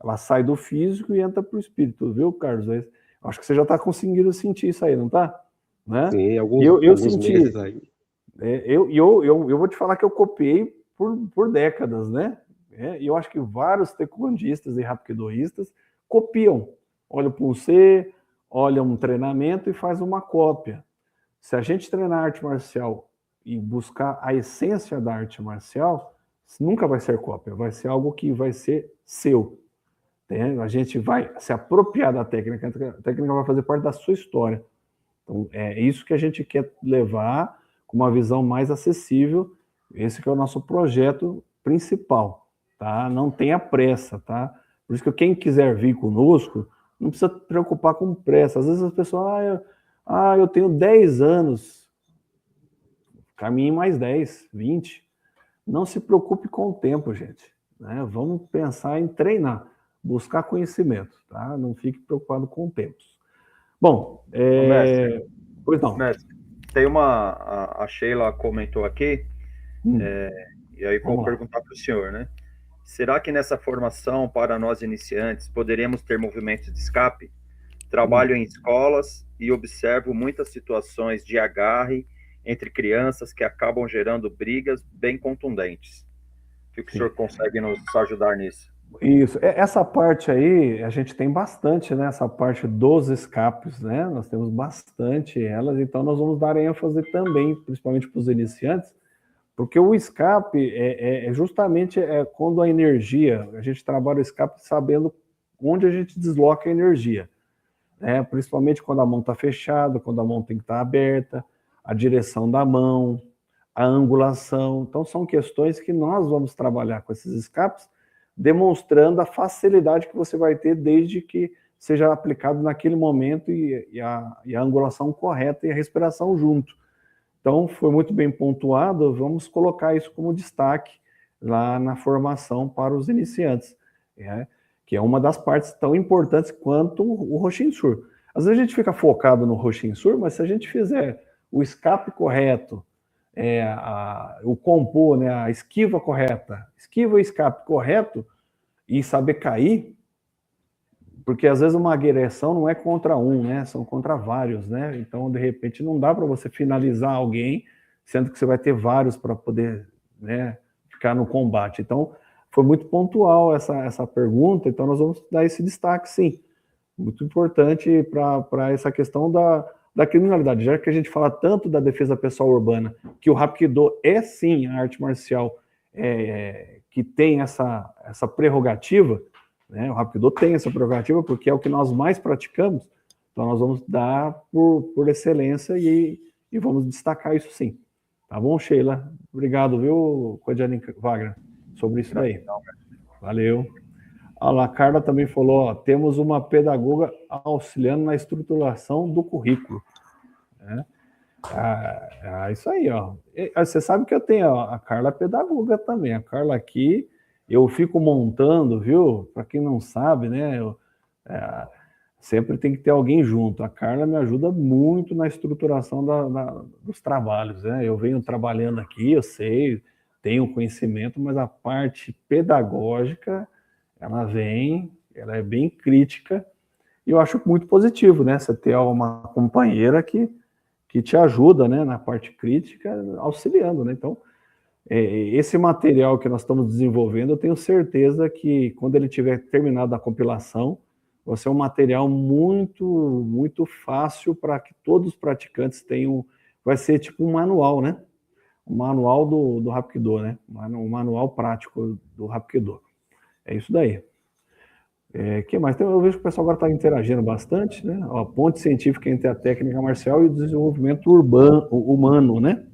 Ela sai do físico e entra para o espírito, viu, Carlos? Acho que você já está conseguindo sentir isso aí, não está? Né? Sim, eu senti, meses aí. Eu vou te falar que eu copiei por décadas, né? E eu acho que vários taekwondistas e rapidoístas copiam. Olha para um C, olha um treinamento e faz uma cópia. Se a gente treinar arte marcial e buscar a essência da arte marcial, nunca vai ser cópia, vai ser algo que vai ser seu. A gente vai se apropriar da técnica, a técnica vai fazer parte da sua história. Então, é isso que a gente quer levar com uma visão mais acessível. Esse que é o nosso projeto principal, tá? Não tenha pressa, tá? Por isso que quem quiser vir conosco, não precisa se preocupar com pressa. Às vezes as pessoas, eu tenho 10 anos, caminhe mais 10, 20. Não se preocupe com o tempo, gente. Né? Vamos pensar em treinar, buscar conhecimento, tá? Não fique preocupado com o tempo. Bom, Mestre, pois não. Mestre, tem a Sheila comentou aqui, e aí vou perguntar para o senhor, né? Será que nessa formação para nós iniciantes poderemos ter movimentos de escape? Trabalho em escolas e observo muitas situações de agarre entre crianças que acabam gerando brigas bem contundentes. O que o senhor consegue nos ajudar nisso? Isso, essa parte aí, a gente tem bastante, né? Essa parte dos escapes, né? Nós temos bastante elas, então nós vamos dar ênfase também, principalmente para os iniciantes, porque o escape justamente quando a energia, a gente trabalha o escape sabendo onde a gente desloca a energia, né? Principalmente quando a mão está fechada, quando a mão tem que estar aberta, a direção da mão, a angulação. Então são questões que nós vamos trabalhar com esses escapes, demonstrando a facilidade que você vai ter desde que seja aplicado naquele momento e a angulação correta e a respiração junto. Então, foi muito bem pontuado, vamos colocar isso como destaque lá na formação para os iniciantes, que é uma das partes tão importantes quanto o Roshin-Sur. Às vezes a gente fica focado no Roshin-Sur, mas se a gente fizer o escape correto, o compô, né, a esquiva correta, esquiva e escape correto e saber cair, porque às vezes uma agressão não é contra um, né, são contra vários, né, então de repente não dá para você finalizar alguém, sendo que você vai ter vários para poder, né, ficar no combate. Então foi muito pontual essa pergunta, então nós vamos dar esse destaque, sim, muito importante para essa questão da criminalidade, já que a gente fala tanto da defesa pessoal urbana, que o Hapkido é sim a arte marcial que tem essa prerrogativa, né? O Hapkido tem essa prerrogativa porque é o que nós mais praticamos, então nós vamos dar por excelência e vamos destacar isso sim. Tá bom, Sheila? Obrigado, viu, Kodiani Wagner, sobre isso daí. Valeu. A Carla também falou, temos uma pedagoga auxiliando na estruturação do currículo. Né? Isso aí, ó. Você sabe que eu tenho a Carla pedagoga também. A Carla aqui, eu fico montando, viu? Para quem não sabe, né? Sempre tem que ter alguém junto. A Carla me ajuda muito na estruturação dos trabalhos, né? Eu venho trabalhando aqui, eu sei, tenho conhecimento, mas a parte pedagógica ela é bem crítica, e eu acho muito positivo, né? Você ter uma companheira que te ajuda, né, na parte crítica, auxiliando, né? Então, esse material que nós estamos desenvolvendo, eu tenho certeza que quando ele tiver terminado a compilação, vai ser um material muito, muito fácil para que todos os praticantes tenham, vai ser tipo um manual, né? Um manual do Hapkido, né? Um manual prático do Hapkido. É isso daí. Que mais? Eu vejo que o pessoal agora está interagindo bastante, né? A ponte científica entre a técnica marcial e o desenvolvimento humano, né?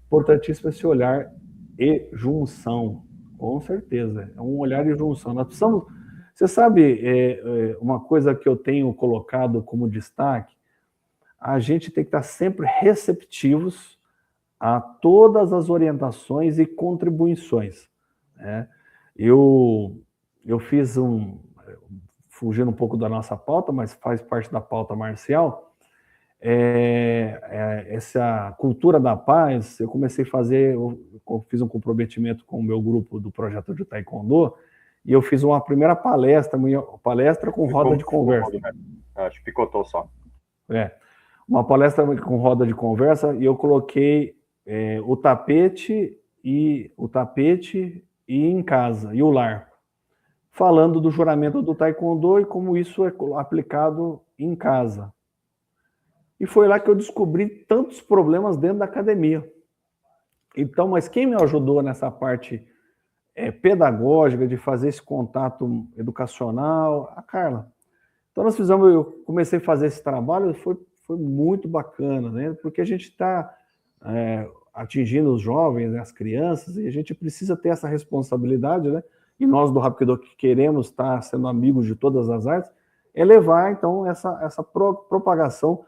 Importantíssimo esse olhar e junção, com certeza. É um olhar e junção. Nós precisamos. Você sabe, uma coisa que eu tenho colocado como destaque, a gente tem que estar sempre receptivos a todas as orientações e contribuições, né? Eu fugindo um pouco da nossa pauta, mas faz parte da pauta marcial, essa cultura da paz. Eu comecei a fazer, eu fiz um comprometimento com o meu grupo do projeto de Taekwondo, e eu fiz uma primeira palestra com roda de conversa. Acho que picotou só. Uma palestra com roda de conversa, e eu coloquei o tapete e em casa, e o lar, falando do juramento do Taekwondo e como isso é aplicado em casa. E foi lá que eu descobri tantos problemas dentro da academia. Então, mas quem me ajudou nessa parte pedagógica, de fazer esse contato educacional? A Carla. Então eu comecei a fazer esse trabalho, foi muito bacana, né? Porque a gente está atingindo os jovens, né, as crianças, e a gente precisa ter essa responsabilidade, né? E nós do Hapkido, que queremos estar sendo amigos de todas as artes, é levar, então, essa propagação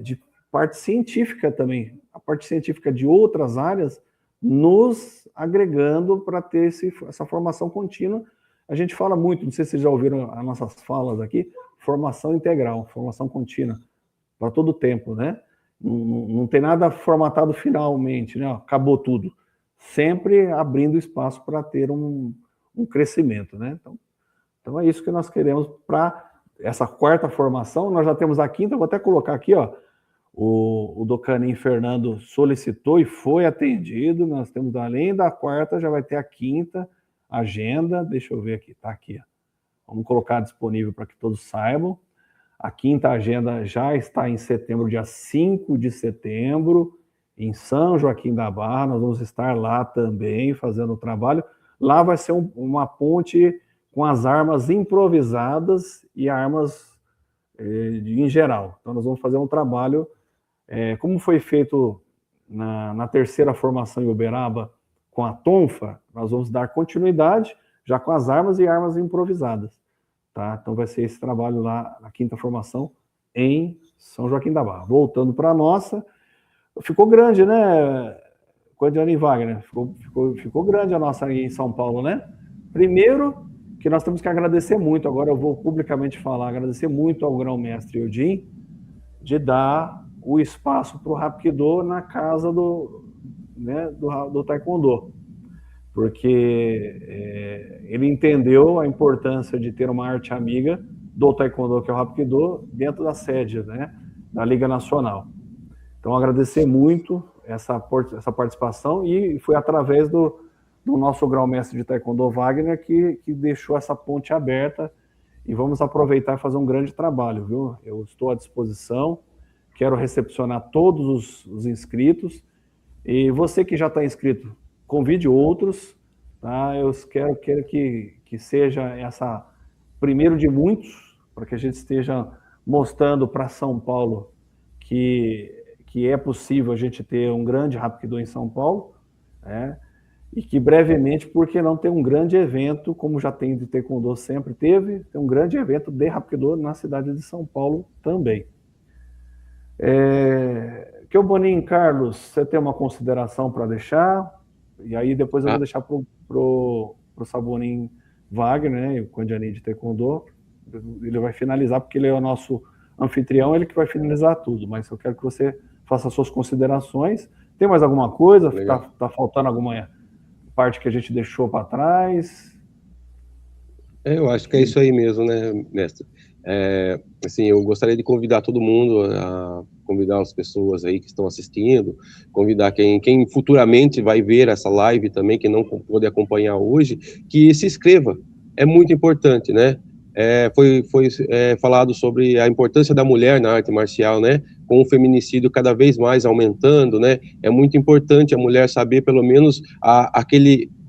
de parte científica também, a parte científica de outras áreas, nos agregando para ter essa formação contínua. A gente fala muito, não sei se vocês já ouviram as nossas falas aqui, formação integral, formação contínua, para todo o tempo, né? Não tem nada formatado finalmente, né? Acabou tudo. Sempre abrindo espaço para ter um crescimento, né? Então é isso que nós queremos para essa quarta formação. Nós já temos a quinta, vou até colocar aqui, ó. O Docanin Fernando solicitou e foi atendido. Nós temos, além da quarta, já vai ter a quinta agenda. Deixa eu ver aqui, tá aqui, ó. Vamos colocar disponível para que todos saibam. A quinta agenda já está em setembro, dia 5 de setembro, em São Joaquim da Barra. Nós vamos estar lá também fazendo o trabalho. Lá vai ser uma ponte com as armas improvisadas e armas em geral. Então nós vamos fazer um trabalho, como foi feito na terceira formação em Uberaba com a Tonfa, nós vamos dar continuidade já com as armas e armas improvisadas. Tá? Então vai ser esse trabalho lá na quinta formação em São Joaquim da Barra. Voltando para a nossa, ficou grande, né, Quandiani Wagner? Ficou grande a nossa aí em São Paulo, né? Primeiro, que nós temos que agradecer muito, agora eu vou publicamente falar, agradecer muito ao grão-mestre Eudin de dar o espaço para o Hapkido na casa do Taekwondo, porque ele entendeu a importância de ter uma arte amiga do Taekwondo, que é o Hapkido, dentro da sede, né, da Liga Nacional. Então, agradecer muito essa participação, e foi através do nosso grão-mestre de Taekwondo, Wagner, que deixou essa ponte aberta, e vamos aproveitar e fazer um grande trabalho, viu? Eu estou à disposição, quero recepcionar todos os inscritos, e você que já está inscrito, convide outros, tá? Eu quero que seja essa primeiro de muitos, para que a gente esteja mostrando para São Paulo que é possível a gente ter um grande Hapkido em São Paulo, né? E que brevemente, por que não ter um grande evento, como já tem de Taekwondo sempre teve, tem um grande evento de Hapkido na cidade de São Paulo também. Que o Boninho, Carlos, você tem uma consideração para deixar? E aí depois eu vou deixar pro Sabonin Wagner, né, o Quandiani de Taekwondo, ele vai finalizar, porque ele é o nosso anfitrião, ele que vai finalizar tudo, mas eu quero que você faça as suas considerações. Tem mais alguma coisa? Tá faltando alguma parte que a gente deixou para trás? Eu acho que é isso aí mesmo, né, mestre? Assim, eu gostaria de convidar todo mundo, convidar as pessoas aí que estão assistindo, convidar quem futuramente vai ver essa live também, que não pôde acompanhar hoje, que se inscreva. É muito importante, né? Foi falado sobre a importância da mulher na arte marcial, né? Com o feminicídio cada vez mais aumentando, né? É muito importante a mulher saber, pelo menos,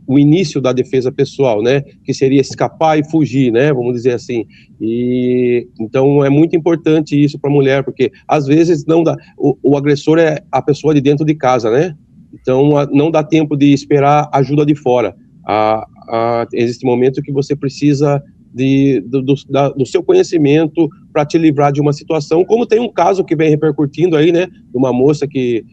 o início da defesa pessoal, né? Que seria escapar e fugir, né? Vamos dizer assim. E então é muito importante isso para a mulher, porque às vezes não dá. O agressor é a pessoa de dentro de casa, né? Então não dá tempo de esperar ajuda de fora. Existe momento que você precisa do seu conhecimento para te livrar de uma situação, como tem um caso que vem repercutindo aí, né, de uma moça que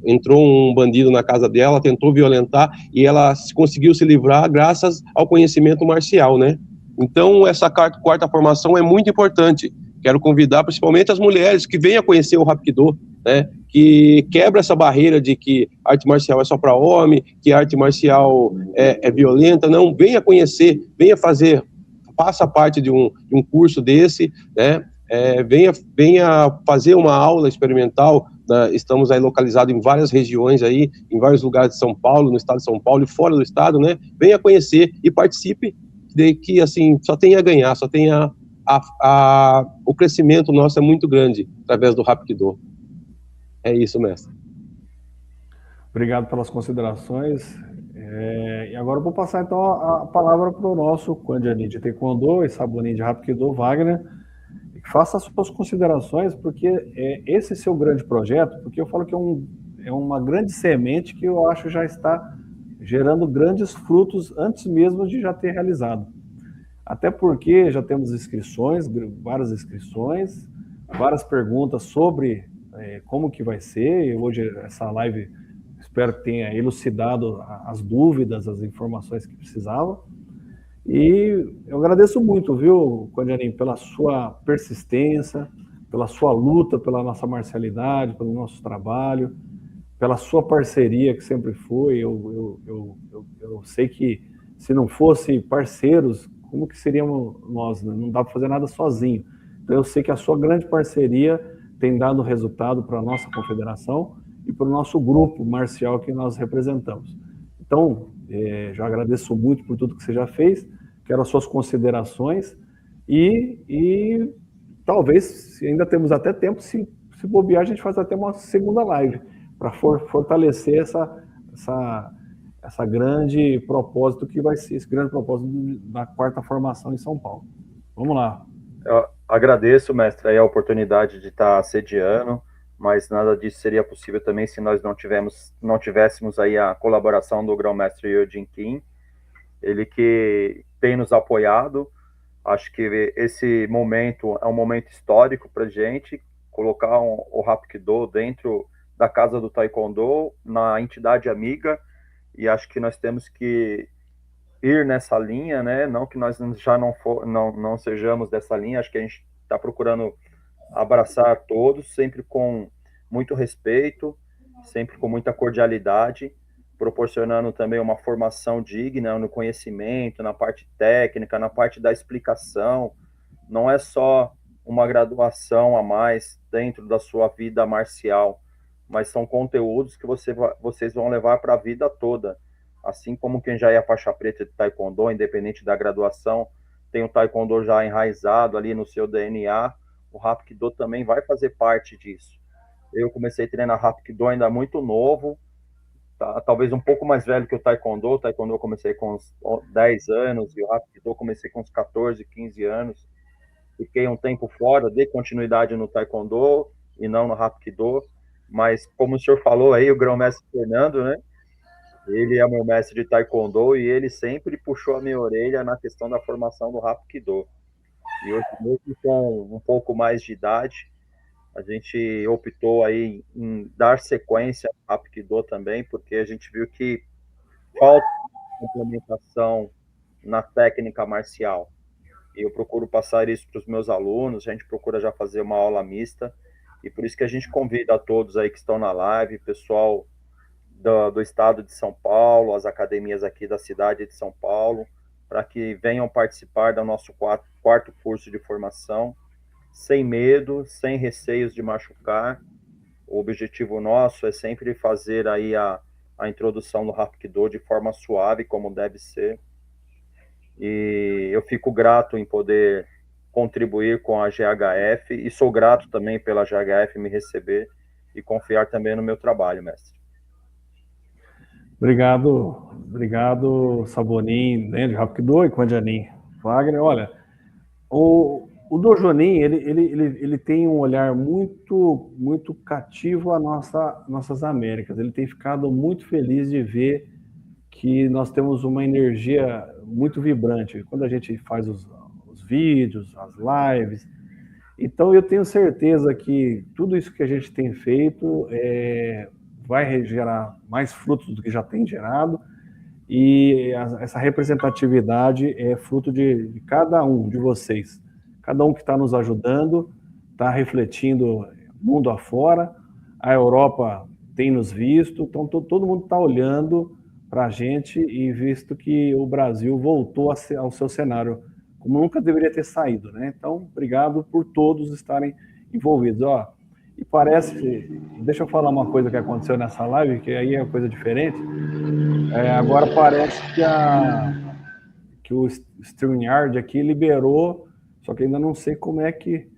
entrou um bandido na casa dela, tentou violentar, e ela conseguiu se livrar graças ao conhecimento marcial, né? Então, essa quarta formação é muito importante. Quero convidar principalmente as mulheres que venham conhecer o Hapkido, né? Que quebra essa barreira de que arte marcial é só para homem, que arte marcial é violenta. Não, venha conhecer, venha fazer, faça parte de um curso desse, né? Venha fazer uma aula experimental. Estamos aí localizados em várias regiões aí, em vários lugares de São Paulo, no estado de São Paulo e fora do estado, né? Venha conhecer e participe, de que assim só tem a ganhar, só tem o crescimento nosso é muito grande através do Hapkido. É isso, mestre. Obrigado pelas considerações. E agora eu vou passar então a palavra para o nosso Kwanjani de Taekwondo e Sabonin de Hapkido, Wagner. Faça as suas considerações, porque esse seu grande projeto, porque eu falo que é uma grande semente que eu acho já está gerando grandes frutos antes mesmo de já ter realizado. Até porque já temos várias inscrições, várias perguntas sobre como que vai ser. E hoje essa live espero que tenha elucidado as dúvidas, as informações que precisavam. E eu agradeço muito, viu, Kwanjani, pela sua persistência, pela sua luta pela nossa marcialidade, pelo nosso trabalho, pela sua parceria que sempre foi. Eu sei que se não fosse parceiros, como que seríamos nós, né? Não dá para fazer nada sozinho. Então eu sei que a sua grande parceria tem dado resultado para a nossa confederação e para o nosso grupo marcial que nós representamos. Então, já agradeço muito por tudo que você já fez, quero as suas considerações e talvez, se ainda temos até tempo, se bobear, a gente faz até uma segunda live para fortalecer essa grande propósito que vai ser, esse grande propósito da quarta formação em São Paulo. Vamos lá. Eu agradeço, mestre, aí a oportunidade de estar sediando, mas nada disso seria possível também se nós não tivéssemos aí a colaboração do grão-mestre Eugene Kim, ele que tem nos apoiado. Acho que esse momento é um momento histórico para a gente, colocar o Hapkido dentro da Casa do Taekwondo, na entidade amiga, e acho que nós temos que ir nessa linha, né? Não que nós já não sejamos dessa linha, acho que a gente está procurando abraçar todos, sempre com muito respeito, sempre com muita cordialidade, proporcionando também uma formação digna no conhecimento, na parte técnica, na parte da explicação. Não é só uma graduação a mais dentro da sua vida marcial, mas são conteúdos que vocês vão levar para a vida toda. Assim como quem já é faixa preta de Taekwondo, independente da graduação, tem o Taekwondo já enraizado ali no seu DNA, o Hapkido também vai fazer parte disso. Eu comecei a treinar Hapkido ainda muito novo, talvez um pouco mais velho que o Taekwondo. O Taekwondo eu comecei com uns 10 anos, e o Hapkido eu comecei com uns 14, 15 anos. Fiquei um tempo fora, dei continuidade no Taekwondo e não no Hapkido, mas como o senhor falou aí, o grão-mestre Fernando, né? Ele é meu mestre de Taekwondo e ele sempre puxou a minha orelha na questão da formação do Hapkido. E hoje, mesmo com um pouco mais de idade, a gente optou aí em dar sequência ao Hapkido também, porque a gente viu que falta complementação na técnica marcial. E eu procuro passar isso para os meus alunos, a gente procura já fazer uma aula mista, e por isso que a gente convida a todos aí que estão na live, pessoal do estado de São Paulo, as academias aqui da cidade de São Paulo, para que venham participar do nosso quarto curso de formação, sem medo, sem receios de machucar. O objetivo nosso é sempre fazer aí a introdução do Hapkido de forma suave, como deve ser. E eu fico grato em poder contribuir com a GHF, e sou grato também pela GHF me receber e confiar também no meu trabalho, mestre. Obrigado, Sabonin, né, de Hapkido e Kwanjani. Wagner, olha, o Dojonin, ele tem um olhar muito cativo às nossas Américas. Ele tem ficado muito feliz de ver que nós temos uma energia muito vibrante quando a gente faz os vídeos, as lives. Então eu tenho certeza que tudo isso que a gente tem feito vai gerar mais frutos do que já tem gerado, e essa representatividade é fruto de cada um de vocês. Cada um que está nos ajudando, está refletindo mundo afora, a Europa tem nos visto, então todo mundo está olhando para a gente e visto que o Brasil voltou ao seu cenário, como nunca deveria ter saído, né? Então, obrigado por todos estarem envolvidos. Ó, e parece, deixa eu falar uma coisa que aconteceu nessa live, que aí é coisa diferente. Agora parece que o StreamYard aqui liberou, só que ainda não sei como é que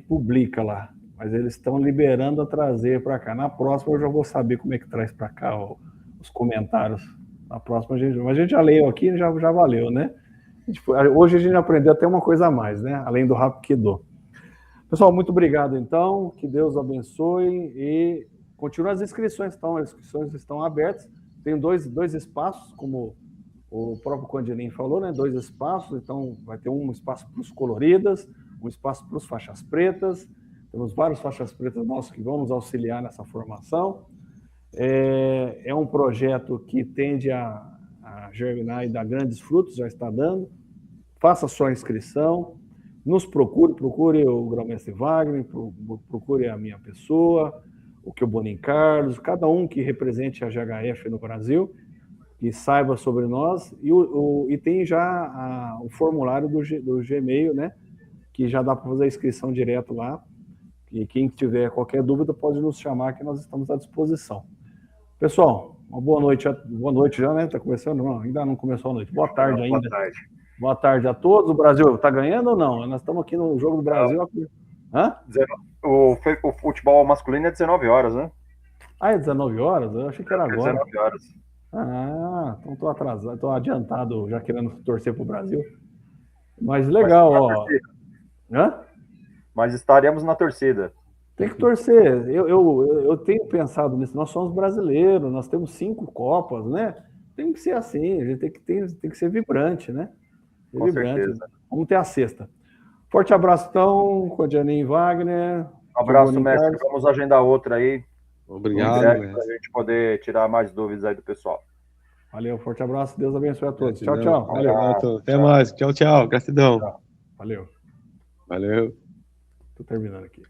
publica lá. Mas eles estão liberando a trazer para cá. Na próxima eu já vou saber como é que traz para cá os comentários. Na próxima a gente já leu aqui, já valeu, né? Hoje a gente aprendeu até uma coisa a mais, né? Além do Hapkido. Pessoal, muito obrigado então. Que Deus abençoe e continue as inscrições. Então, as inscrições estão abertas. Tem dois espaços, como o próprio Condianin falou, né? 2 espaços. Então, vai ter um espaço para os coloridas, um espaço para os faixas pretas. Temos vários faixas pretas nossos que vão nos auxiliar nessa formação. É um projeto que tende a germinar e dar grandes frutos, já está dando. Faça sua inscrição, nos procure o Grão-Mestre Wagner, procure a minha pessoa, o que o Bonin Carlos, cada um que represente a GHF no Brasil, e saiba sobre nós, e tem já o formulário do Gmail, né, que já dá para fazer a inscrição direto lá. E quem tiver qualquer dúvida pode nos chamar, que nós estamos à disposição. Pessoal, uma boa noite já, né? Está começando? Não, ainda não começou a noite. Boa tarde ainda. Boa tarde. Boa tarde a todos. O Brasil está ganhando ou não? Nós estamos aqui no Jogo do Brasil. Hã? O futebol masculino é 19 horas, né? Ah, é 19 horas? Eu achei que era agora. 19 horas. Ah, então estou atrasado, estou adiantado, já querendo torcer para o Brasil. Mas legal, ó. Hã? Mas estaremos na torcida. Tem que torcer. Eu tenho pensado nisso. Nós somos brasileiros, nós temos 5 Copas, né? Tem que ser assim, a gente tem que ser vibrante, né? Com certeza. Vamos ter a sexta. Forte abraço, então, Condianin Wagner. Um abraço, mestre. Carlos. Vamos agendar outra aí. Obrigado, para a gente poder tirar mais dúvidas aí do pessoal. Valeu, forte abraço. Deus abençoe a todos. Tchau, tchau. Valeu. Até mais. Tchau, tchau. Gratidão. Valeu. Valeu. Estou terminando aqui.